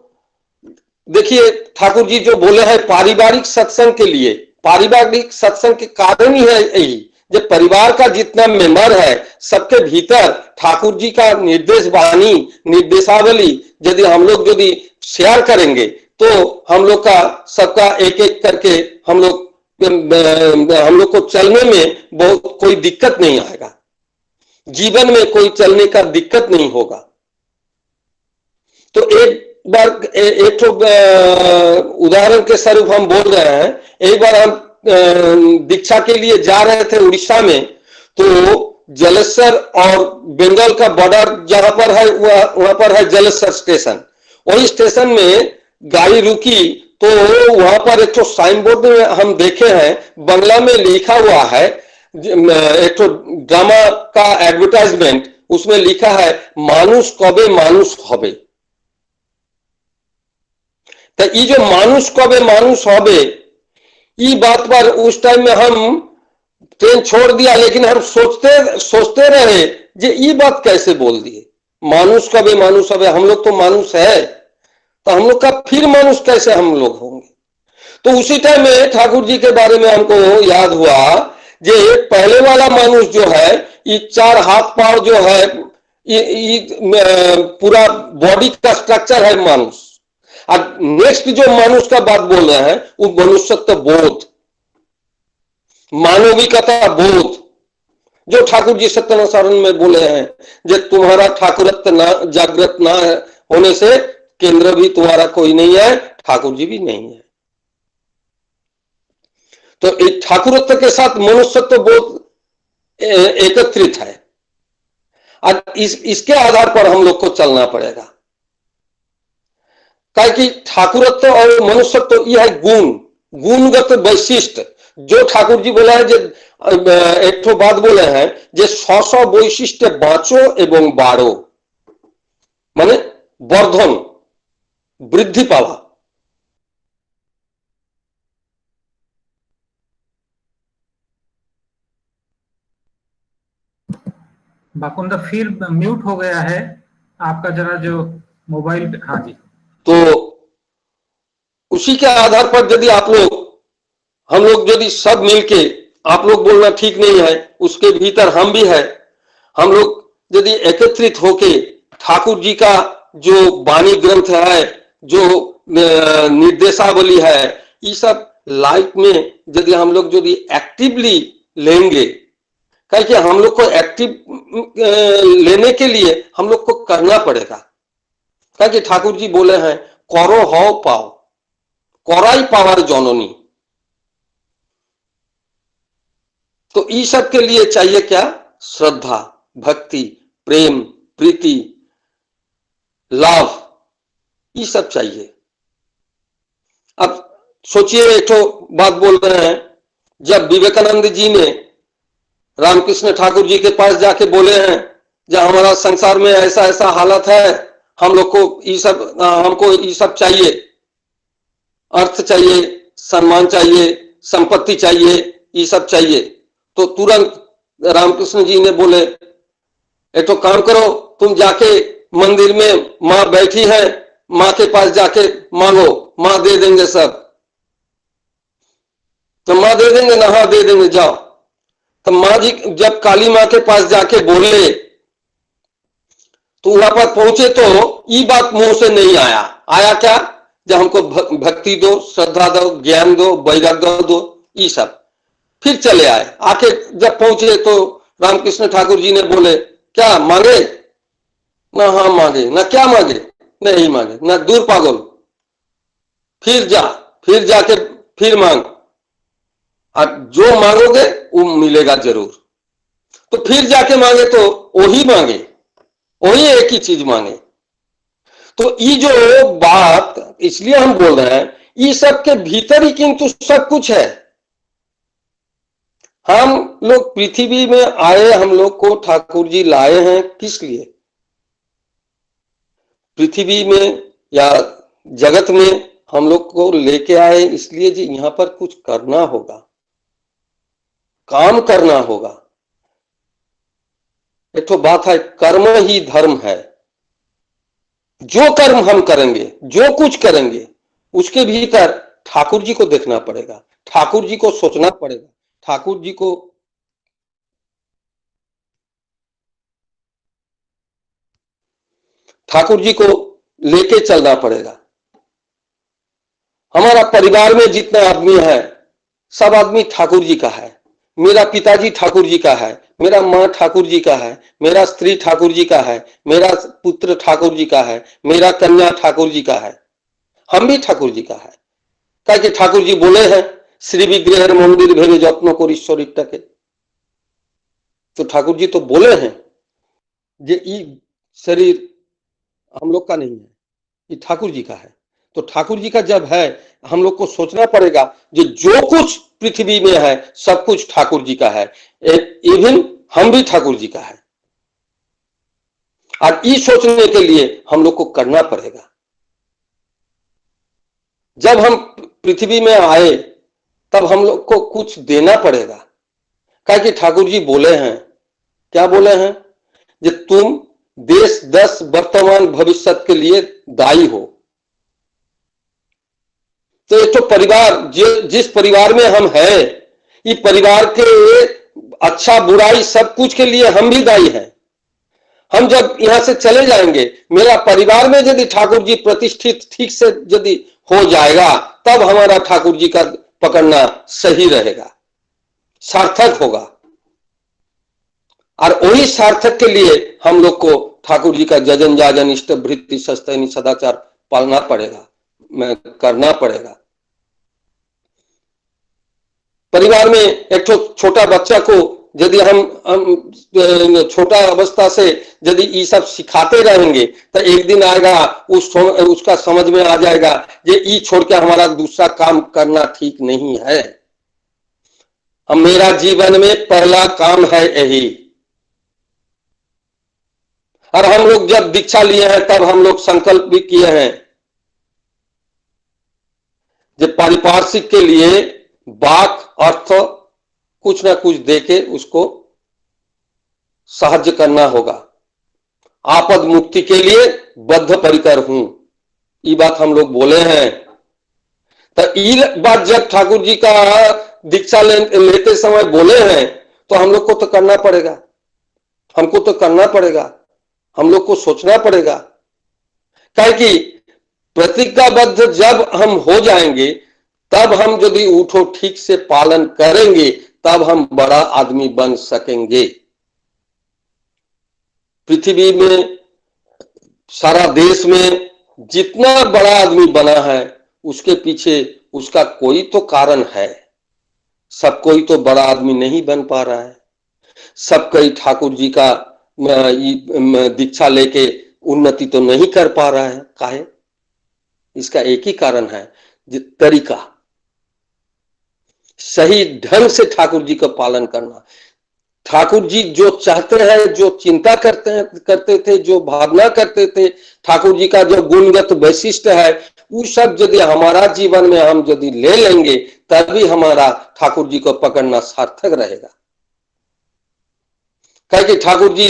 देखिए ठाकुर जी जो बोले हैं पारिवारिक सत्संग के लिए, पारिवारिक सत्संग के कारण ही है यही, जब परिवार का जितना मेंबर है सबके भीतर ठाकुर जी का निर्देश वाणी निर्देशावली यदि हम लोग यदि शेयर करेंगे तो हम लोग का सबका एक एक करके हम लोग को चलने में बहुत कोई दिक्कत नहीं आएगा। जीवन में कोई चलने का दिक्कत नहीं होगा। तो एक बार एक तो उदाहरण के स्वरूप हम बोल रहे हैं, एक बार हम दीक्षा के लिए जा रहे थे उड़ीसा में, तो जलेसर और बंगाल का बॉर्डर जहां पर है वहां पर है जलेसर स्टेशन। वही स्टेशन में गाड़ी रुकी तो वहां पर एक तो साइन बोर्ड में हम देखे हैं, बांग्ला में लिखा हुआ है, एक तो ड्रामा का एडवर्टाइजमेंट, उसमें लिखा है मानुष कबे मानुष होबे। तो ये जो मानुष कबे मानुष होबे, ये बात पर उस टाइम में हम ट्रेन छोड़ दिया, लेकिन हम सोचते रहे जे ये बात कैसे बोल दिए, मानुष कबे मानुष होबे, हम लोग तो मानुष है, तो हम लोग का फिर मानुष कैसे हम लोग होंगे। तो उसी टाइम में ठाकुर जी के बारे में हमको याद हुआ जे पहले वाला मानुष जो है, ये 4 हाथ पांव जो है, ये पूरा बॉडी का स्ट्रक्चर है मानुष। और नेक्स्ट जो मानुष का बात बोल रहे हैं वो मनुष्यत्व बोध, मानविकता बोध, जो ठाकुर जी सत्यनारायण में बोले हैं, जब तुम्हारा ठाकुरत्व ना जागृत ना होने से केंद्र भी तुम्हारा कोई नहीं है, ठाकुर जी भी नहीं है। तो एक ठाकुरत्व के साथ मनुष्यत्व बोध एकत्रित है, और इसके आधार पर हम लोग को चलना पड़ेगा। कि ठाकुरत्व और मनुष्यत्व यह है गुणगत वैशिष्ट, जो ठाकुर जी बोला है, जो एक तो बात बोले हैं, जो 100 वैशिष्ट बाँचो एवं बाढ़ो, माने वर्धन वृद्धि पावा। बाकुंदा फिर म्यूट हो गया है आपका, जरा जो मोबाइल। हाँ जी। तो उसी के आधार पर यदि आप लोग, हम लोग यदि सब मिलके, आप लोग बोलना ठीक नहीं है, उसके भीतर हम भी है, हम लोग यदि एकत्रित होके ठाकुर जी का जो वाणी ग्रंथ है, जो निर्देशावली है, ये सब लाइफ में यदि हम लोग यदि एक्टिवली लेंगे, क्योंकि हम लोग को एक्टिव लेने के लिए हम लोग को करना पड़ेगा। क्योंकि ठाकुर जी बोले हैं करो हो पाओ, कराई पावर जननी। तो ये सब के लिए चाहिए क्या? श्रद्धा, भक्ति, प्रेम, प्रीति, लव, ये सब चाहिए। अब सोचिए, एक तो बात बोल रहे हैं, जब विवेकानंद जी ने रामकृष्ण ठाकुर जी के पास जाके बोले हैं, जब हमारा संसार में ऐसा ऐसा हालत है, हम लोग को ये सब, हमको ये सब चाहिए, अर्थ चाहिए, सम्मान चाहिए, संपत्ति चाहिए, ये सब चाहिए। तो तुरंत रामकृष्ण जी ने बोले, एक तो काम करो, तुम जाके मंदिर में माँ बैठी है, माँ के पास जाके मांगो, माँ दे देंगे सब। तो माँ दे देंगे ना? हाँ दे देंगे, जाओ। तो माँ जी जब काली माँ के पास जाके बोले, तो वहां पर पहुंचे तो ये बात मुंह से नहीं आया। आया क्या? जब हमको भक्ति दो, श्रद्धा दो, ज्ञान दो, वैराग्य दो, ये सब। फिर चले आए। आके जब पहुंचे तो रामकृष्ण ठाकुर जी ने बोले, क्या मांगे? ना हाँ मांगे। ना क्या मांगे? नहीं मांगे। ना दूर पागल, फिर जाके फिर मांग, और जो मांगोगे वो मिलेगा जरूर। तो फिर जाके मांगे तो वही मांगे, वही एक ही चीज मांगे। तो ये जो बात इसलिए हम बोल रहे हैं, ये सब के भीतर ही किंतु सब कुछ है। हम लोग पृथ्वी में आए, हम लोग को ठाकुर जी लाए हैं किस लिए? पृथ्वी में या जगत में हम लोग को लेके आए इसलिए जी यहां पर कुछ करना होगा, काम करना होगा। एक तो बात है, कर्म ही धर्म है। जो कर्म हम करेंगे, जो कुछ करेंगे, उसके भीतर ठाकुर जी को देखना पड़ेगा, ठाकुर जी को सोचना पड़ेगा, ठाकुर जी को लेके चलना पड़ेगा। हमारा परिवार में जितना आदमी है, सब आदमी ठाकुर जी का है। मेरा पिताजी ठाकुर जी का है, मेरा माँ ठाकुर जी का है, मेरा स्त्री ठाकुर जी का है, मेरा पुत्र ठाकुर जी का है, मेरा कन्या ठाकुर जी का है, हम भी ठाकुर जी का है। कहे कि ठाकुर जी बोले हैं श्री विग्रह मंदिर भेगे যত্ন করি শরীরটাকে। तो ठाकुर जी तो बोले हैं ये शरीर हम लोग का नहीं है, ये ठाकुर जी का है। तो ठाकुर जी का जब है, हम लोग को सोचना पड़ेगा जो कुछ पृथ्वी में है सब कुछ ठाकुर जी का है, इवन हम भी ठाकुर जी का है। और ये सोचने के लिए हम लोग को करना पड़ेगा। जब हम पृथ्वी में आए तब हम लोग को कुछ देना पड़ेगा। क्या कि ठाकुर जी बोले हैं, क्या बोले हैं, कि तुम देश दस वर्तमान भविष्य के लिए दायी हो। तो एक तो परिवार, जिस परिवार में हम हैं, ये परिवार के अच्छा बुराई सब कुछ के लिए हम भी दायी हैं। हम जब यहां से चले जाएंगे, मेरा परिवार में यदि ठाकुर जी प्रतिष्ठित ठीक से यदि हो जाएगा, तब हमारा ठाकुर जी का पकड़ना सही रहेगा, सार्थक होगा। और वही सार्थक के लिए हम लोग को ठाकुर जी का जजन जाजन इष्ट भृत्ति सस्तैनी सदाचार पालना पड़ेगा, करना पड़ेगा। परिवार में एक छोटा बच्चा को यदि हम छोटा अवस्था से यदि ये सब सिखाते रहेंगे तो एक दिन आएगा उसका समझ में आ जाएगा ये छोड़ के हमारा दूसरा काम करना ठीक नहीं है। मेरा जीवन में पहला काम है यही। और हम लोग जब दीक्षा लिए हैं तब हम लोग संकल्प भी किए हैं जब पारिपार्श्विक के लिए वाक अर्थ कुछ ना कुछ देके उसको साहाय्य करना होगा। आपद मुक्ति के लिए बद्ध परिकर हूं, ये बात हम लोग बोले हैं। तो ये बात जब ठाकुर जी का दीक्षा लेते समय बोले हैं तो हम लोग को तो करना पड़ेगा, हमको तो करना पड़ेगा, हम लोग को सोचना पड़ेगा। क्या कि प्रतिज्ञाबद्ध जब हम हो जाएंगे तब हम यदि उठो ठीक से पालन करेंगे तब हम बड़ा आदमी बन सकेंगे। पृथ्वी में सारा देश में जितना बड़ा आदमी बना है उसके पीछे उसका कोई तो कारण है। सब कोई तो बड़ा आदमी नहीं बन पा रहा है, सब कोई ठाकुर जी का दीक्षा लेके उन्नति तो नहीं कर पा रहा है। काहे? इसका एक ही कारण है, तरीका सही ढंग से ठाकुर जी का पालन करना। ठाकुर जी जो चाहते हैं, जो चिंता करते थे, जो भावना करते थे, ठाकुर जी का जो गुणगत वैशिष्ट है वो सब यदि हमारा जीवन में हम यदि ले लेंगे तभी हमारा ठाकुर जी को पकड़ना सार्थक रहेगा। क्या कि ठाकुर जी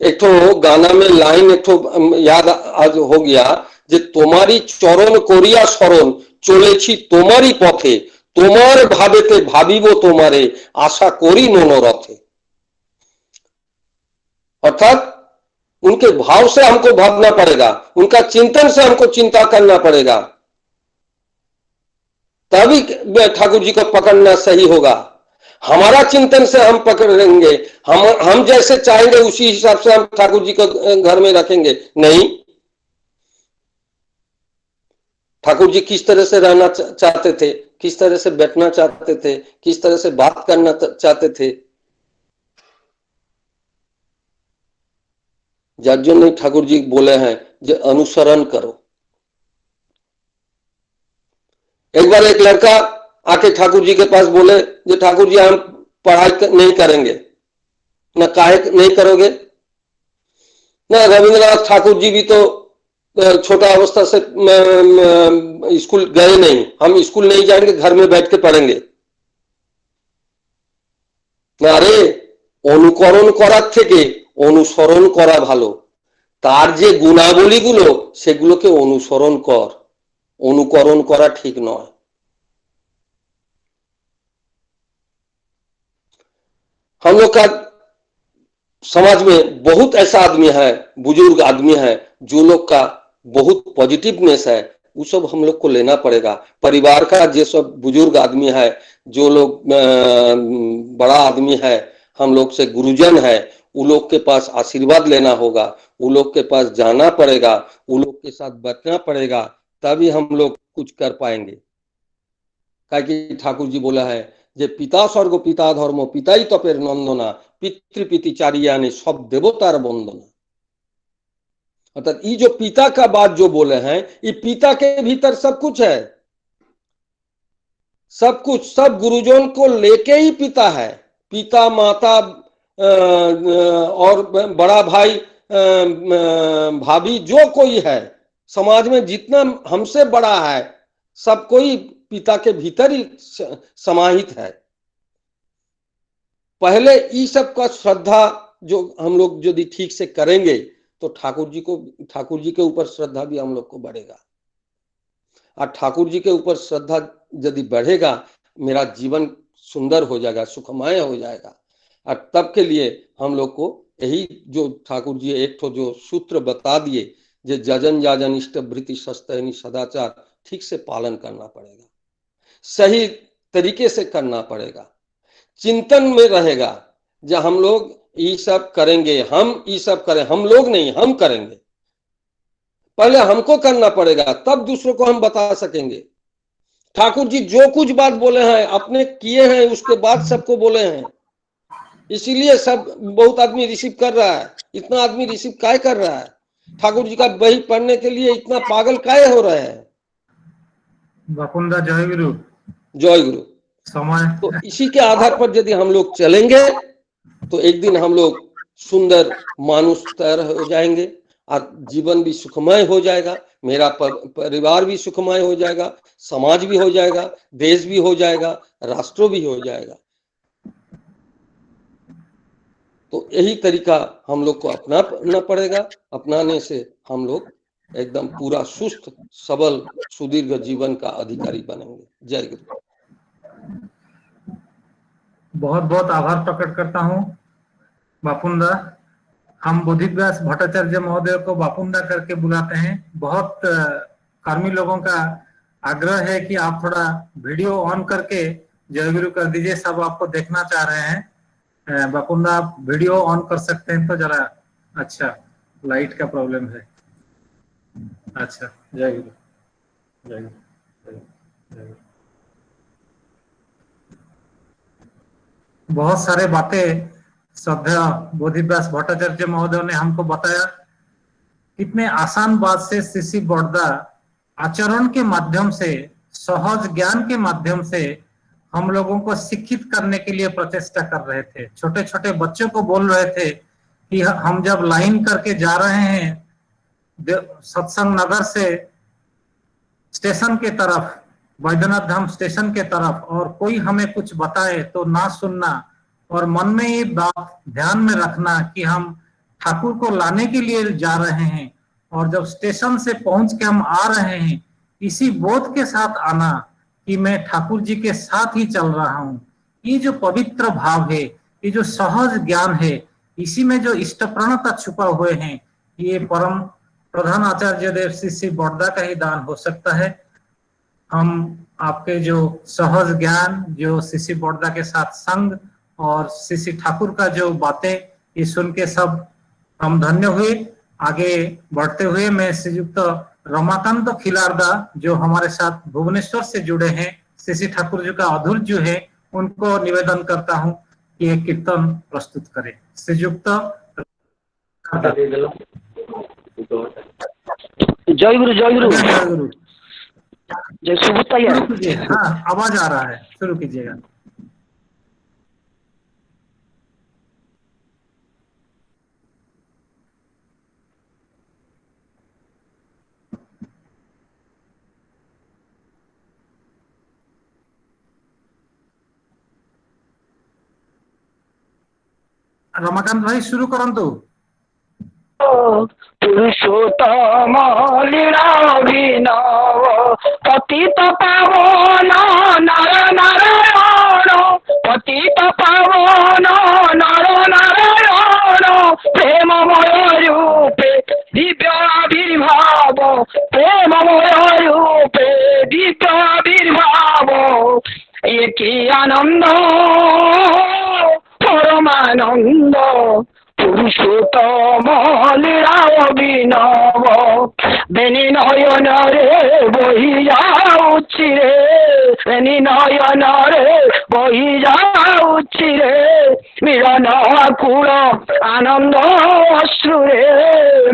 एक तो गाना में लाइन एक तो याद आज हो गया, जे तुम्हारी चरण कोरिया शरण चलेছি तुम्हारी पथे তোমার ভাবেতে ভাবিব তোমারে आशा कोरी मनोरथे। अर्थात उनके भाव से हमको भागना पड़ेगा, उनका चिंतन से हमको चिंता करना पड़ेगा, तभी ठाकुर जी को पकड़ना सही होगा। हमारा चिंतन से हम पकड़ेंगे, हम जैसे चाहेंगे उसी हिसाब से हम ठाकुर जी को घर में रखेंगे नहीं। ठाकुर जी किस तरह से रहना चाहते थे, किस तरह से बैठना चाहते थे, किस तरह से बात करना चाहते थे, जार जन्य ठाकुर जी बोले हैं जो अनुसरण करो। एक बार एक लड़का आके ठाकुर जी के पास बोले जो ठाकुर जी हम पढ़ाई नहीं करेंगे। ना काहे नहीं करोगे? ना रविंद्रनाथ ठाकुर जी भी तो छोटा अवस्था से स्कूल गए नहीं, हम स्कूल नहीं जाएंगे, घर में बैठ के पढ़ेंगे। আরে অনুকরণ করার থেকে অনুসরণ করা ভালো। তার যে গুণাবলীগুলো সেগুলোকে অনুসরণ কর, অনুকরণ করা ঠিক নয়। हम लोग का समाज में बहुत ऐसा आदमी है, बुजुर्ग आदमी है, जो लोग का बहुत पॉजिटिवनेस है, वो सब हम लोग को लेना पड़ेगा। परिवार का जो सब बुजुर्ग आदमी है, जो लोग बड़ा आदमी है, हम लोग से गुरुजन है, वो लोग के पास आशीर्वाद लेना होगा, वो लोग के पास जाना पड़ेगा, वो लोग के साथ बैठना पड़ेगा, तभी हम लोग कुछ कर पाएंगे। कि ठाकुर जी बोला है जे पिता स्वर्ग पिता धर्म पिताई तपेर नंदना पितृपीति चारियाने सब देवतार वंदना। अर्थात ये जो पिता का बात जो बोले हैं, ये पिता के भीतर सब कुछ है, सब कुछ, सब गुरुजन को लेके ही पिता है। पिता माता और बड़ा भाई भाभी जो कोई है समाज में, जितना हमसे बड़ा है, सब कोई पिता के भीतर ही समाहित है। पहले ये सब का श्रद्धा जो हम लोग यदि ठीक से करेंगे तो ठाकुर जी के ऊपर श्रद्धा भी हम लोग को बढ़ेगा, और ठाकुर जी के ऊपर श्रद्धा यदि बढ़ेगा, मेरा जीवन सुंदर हो जाएगा, सुखमय हो जाएगा। और तब के लिए हम लोग को यही जो ठाकुर जी एक तो जो सूत्र बता दिए, जो जजन जाजन इष्ट वृत्ति सस्तनी सदाचार, ठीक से पालन करना पड़ेगा, सही तरीके से करना पड़ेगा, चिंतन में रहेगा। जब हम लोग ये सब करेंगे, हम ये सब करें, हम लोग नहीं हम करेंगे, पहले हमको करना पड़ेगा, तब दूसरों को हम बता सकेंगे। ठाकुर जी जो कुछ बात बोले हैं अपने किए हैं, उसके बाद सबको बोले हैं, इसीलिए सब बहुत आदमी रिसीव कर रहा है। इतना आदमी रिसीव काय कर रहा है? ठाकुर जी का बही पढ़ने के लिए इतना पागल काय हो रहे हैं? बापुंदा जय गुरु। जय गुरु। समय तो इसी के आधार पर यदि हम लोग चलेंगे तो एक दिन हम लोग सुंदर मानुष तैयार हो जाएंगे और जीवन भी सुखमय हो जाएगा, मेरा परिवार भी सुखमय हो जाएगा, समाज भी हो जाएगा, देश भी हो जाएगा, राष्ट्र भी हो जाएगा। तो यही तरीका हम लोग को अपनाना पड़ेगा। अपनाने से हम लोग एकदम पूरा सुस्त सबल सुदीर्घ जीवन का अधिकारी बनेंगे। जय गुरु। बहुत बहुत आभार प्रकट करता हूँ बापुंदा। हम बुद्धिव्यास भट्टाचार्य महोदय को बापुंदा करके बुलाते हैं। बहुत कर्मी लोगों का आग्रह है कि आप थोड़ा वीडियो ऑन करके जय गुरु कर दीजिए, सब आपको देखना चाह रहे हैं। बापुंदा आप वीडियो ऑन कर सकते हैं तो जरा अच्छा, लाइट का प्रॉब्लम है। अच्छा, जय गुरु जय गुरु जय गुरु। बहुत सारे बातें श्रद्धा बुद्धिव्यास भट्टाचार्य महोदय ने हमको बताया। कितने आसान बात से शिशि बड़दा आचरण के माध्यम से, सहज ज्ञान के माध्यम से हम लोगों को शिक्षित करने के लिए प्रचेष्टा कर रहे थे। छोटे छोटे बच्चों को बोल रहे थे कि हम जब लाइन करके जा रहे हैं सत्संग नगर से स्टेशन के तरफ, बैद्यनाथ धाम स्टेशन के तरफ, और कोई हमें कुछ बताए तो ना सुनना, और मन में ये बात ध्यान में रखना कि हम ठाकुर को लाने के लिए जा रहे हैं, और जब स्टेशन से पहुंच के हम आ रहे हैं इसी बोध के साथ आना कि मैं ठाकुर जी के साथ ही चल रहा हूँ। ये जो पवित्र भाव है, ये जो सहज ज्ञान है, इसी में जो इष्ट प्रणता छुपा हुए हैं, ये परम प्रधान आचार्य देव शिशि बड़दा का ही दान हो सकता है। हम आपके जो सहज ज्ञान, जो शिशि बड़दा के साथ संग और शिशि ठाकुर का जो बातें, ये सुन के सब हम धन्य हुए। आगे बढ़ते हुए मैं श्रीयुक्त रमाकांत खिलारदा जो हमारे साथ भुवनेश्वर से जुड़े हैं, शिशि ठाकुर जी का अधूर जो है, उनको निवेदन करता हूं कि एक कीर्तन प्रस्तुत करें। श्रीयुक्त जय गुरु जय गुरु जय गुरु। जय सुबह। हाँ, आवाज आ रहा है, शुरू कीजिएगा। रमाकांत भाई शुरू करंतु। पुरुषोत्तम लीलाभिनव पतित पावन नर नारायण, पतित पावन नर नारायण, प्रेममय रूपे दिव्याविर्भाव, प्रेममय रूपे दिव्याविर्भाव, एक आनंद परमा পরমানন্দ পুরুষোত্তম লীলা অভিনব বেনি নয়ন রে বহি যাউছি রে বেনি নয়ন রে বহি যাউছি রে মিলন আকুল আনন্দ অশ্রু রে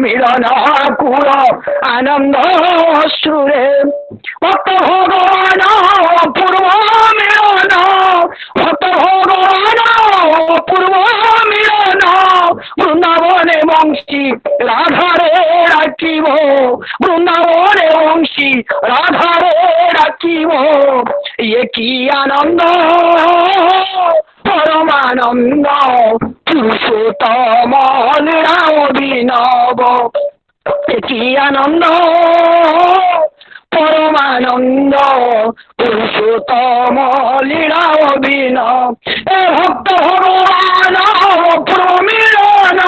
মিলন আকুল আনন্দ অশ্রু রে ভক্ত ভগবান অপূর্ব মিলন ভক্ত ভগবান অপূর্ব মিলন বৃন্দাবনে বংশী রাধারে রাখিব বৃন্দাবনে বংশী রাধারে রাখিব ইয়ে কি আনন্দ পরমানন্দ পুরুষোত্তম লীলা অভিনব কি আনন্দ পরমানন্দ পুরুষোত্তম লীলা অভিনব এ ভক্ত ভগবান অপূর্ব মিলন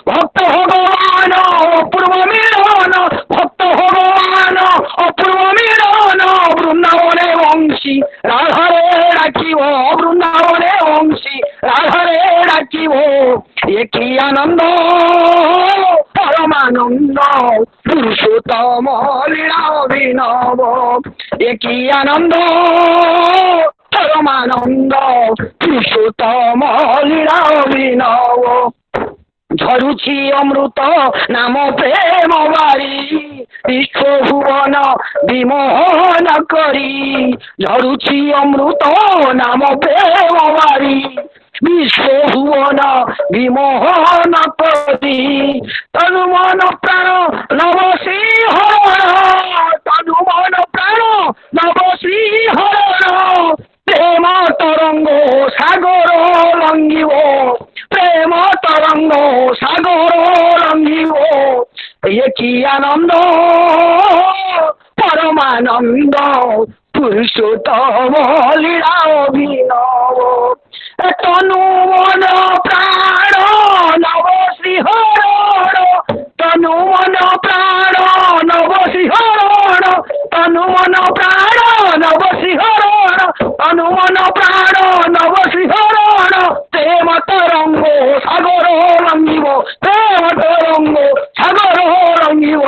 ভক্ত ভগবান অপূর্ব মিলন ভক্ত ভগবান অপূর্ব মিলন বৃন্দাবনে বংশী রাধারে রাখিব বৃন্দাবনে বংশী রাধারে রাখিব এ কি আনন্দ পরমানন্দ পুরুষোত্তম লীলা অভিনব এ কি আনন্দ পরমানন্দ পুরুষোত্তম লীলা অভিনব ঝরুছি অমৃত নাম প্রেম বাড়ি বিশ্ব ভুবন বিমোহন করি ঝরুছি অমৃত নাম প্রেম বাড়ি বিশ্ব ভুবন বিমোহন করি তনু মন প্রাণ নব শ্রী হরণ তনু মন প্রাণ নব শ্রী হরণ প্রেম তরঙ্গ সাগর লঙ্ঘিব প্রেম তরঙ্গ সাগর লঙ্ঘিব এ কি আনন্দ পরমানন্দ পুরুষোত্তম লীলা অভিনব তনু মন প্রাণ নব শ্রী হরণ তনু মন প্রাণ নব শ্রী হরণ তনু মন প্রাণ নব শ্রী হরণ তনু মন প্রাণ নব শ্রী হরণ প্রেম তরঙ্গ সাগর লঙ্ঘিব প্রেম তরঙ্গ সাগর লঙ্ঘিব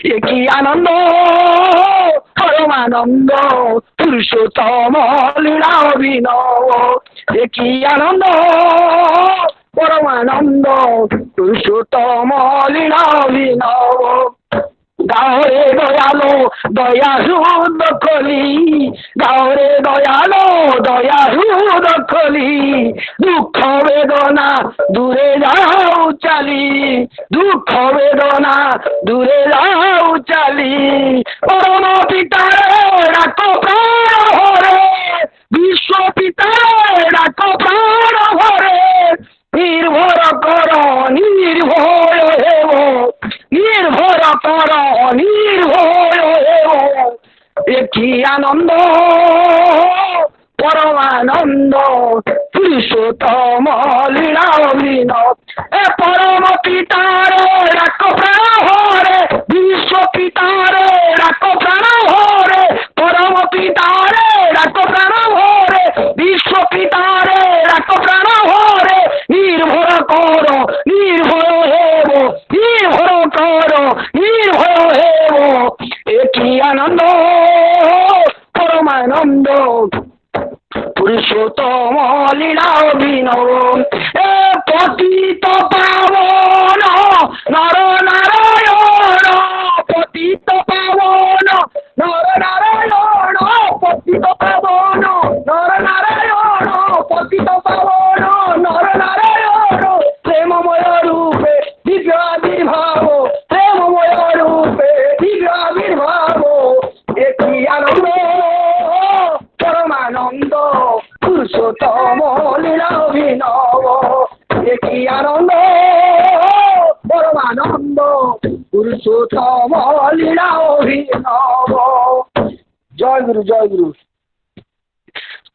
এ কি আনন্দ পরমানন্দ পুরুষোত্তম লীলা অভিনব এ কি আনন্দ পরমানন্দ পুরুষোত্তম লীলা অভিনব গাওরে দয়ালো দয়া হৃদ কলি গাওরে দয়ালো দয়া হৃদ কলি দুঃখ বেদনা দূরে যাও চালি দুঃখ বেদনা দূরে যাও চালি পরম পিতারে ডাক প্রাণ ভরে বিশ্ব পিতারে ডাক প্রাণ ভরে নির্ভর কর নির্ভয় হেব নির্ভর কর নির্ভয় হেব এ কি আনন্দ পরমানন্দ পুরুষোত্তম লীলা অভিনব এ পরম পিতারে ডাক প্রাণ ভরে বিশ্ব পিতারে ডাক প্রাণ ভরে পরম পিতারে ডাক প্রাণ ভরে বিশ্ব পিতারে ডাক প্রাণ ভরে নির্ভর কর নির্ভয় হেব নির্ভর কর নির্ভয় হেব এ কি আনন্দ পরমানন্দ পুরুষোত্তম লীলা অভিনব এ পতিত পাবন নর নারায়ণ পতিত পাবন নর নারায়ণ পতিত পাবন নর নারায়ণ পতিত পাবন নর নারায়ণ প্রেমময় রূপে দিব্য আবির্ভাব প্রেমময় রূপে দিব্য আবির্ভাব এ কি আনন্দ পরমানন্দ পুরুষোত্তম লীলা অভিনব এ কি আনন্দ পরমানন্দ পুরুষোত্তম লীলা অভিনব জয় গুরু জয় গুরু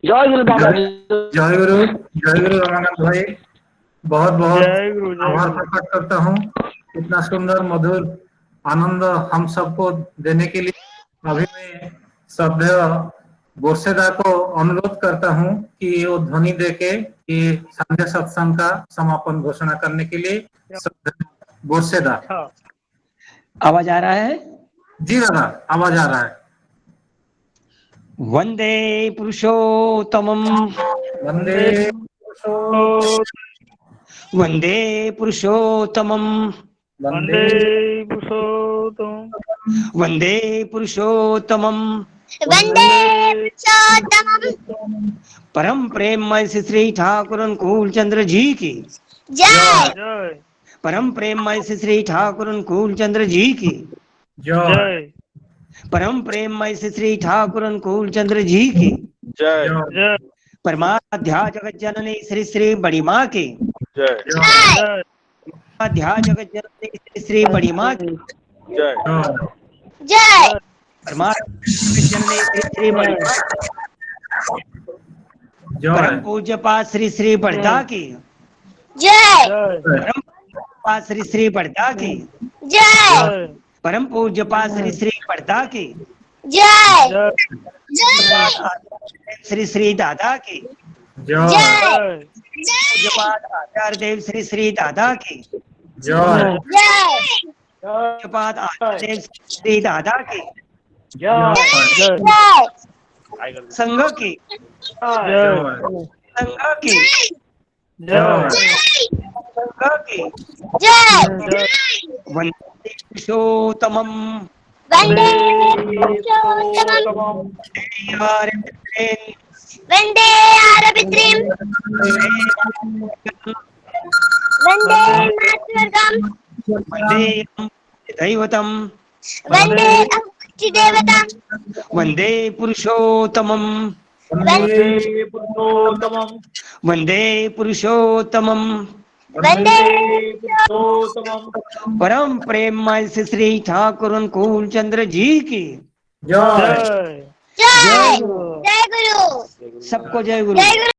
জয় गुरु बाबा जय गुरु रामानंद भाई बहुत बहुत आभार प्रकट करता हूँ इतना सुंदर मधुर आनंद हम सबको देने के लिए। अभी मैं श्रद्धेय बोरसेदा को अनुरोध करता हूं कि वो ध्वनि देके कि संध्या सत्संग का समापन घोषणा करने के लिए। बोरसेदा। आवाज आ रहा है? जी दादा, आवाज आ रहा है। वंदे पुरुषोत्तमम वंदे वंदे पुरुषोत्तमम वंदे वंदे पुरुषोत्तमम वंदे पुरुषोत्तमम। परम प्रेममय श्री ठाकुर अनुकूल चंद्र जी की जय। परम प्रेममय श्री ठाकुर अनुकूल चंद्र जी की जय। परम प्रेममय श्री ठाकुर अनुकूल चंद्र जी की जय। परमाध्या जगत जननी श्री श्री बड़ी माँ की जय। परमाध्या जगत जननी श्री श्री बड़ी माँ की जय। परमात्मा जगत जननी श्री श्री बड़ी माँ की परम पूज्य पास श्री श्री बड़दा की जय। परम पास श्री श्री बड़दा की जय। परम पूज्य पास श्री श्री बड़दा की जय। जय। श्री श्री दादा की जय। पूज्य पाद आचार्य देव श्री श्री दादा की जय। पूज्य पाद आचार्य देव श्री श्री दादा की जय। संघ की संघ की संघ की जय। वंदे पुरुषोत्तमम वंदे पुरुषोत्तमम। वंदे आरवित्रिम। वंदे मातृगम। वंदे दैवतम वंदे अक्षिदेवतम। वंदे पुरुषोत्तमम वंदे वंदे पुरुषोत्तमम वंदे पुरुषोत्तमम। परम प्रेममय श्री ठाकुर अनुकूल चंद्र जी की जय। जय। जय गुरु। सबको जय गुरु।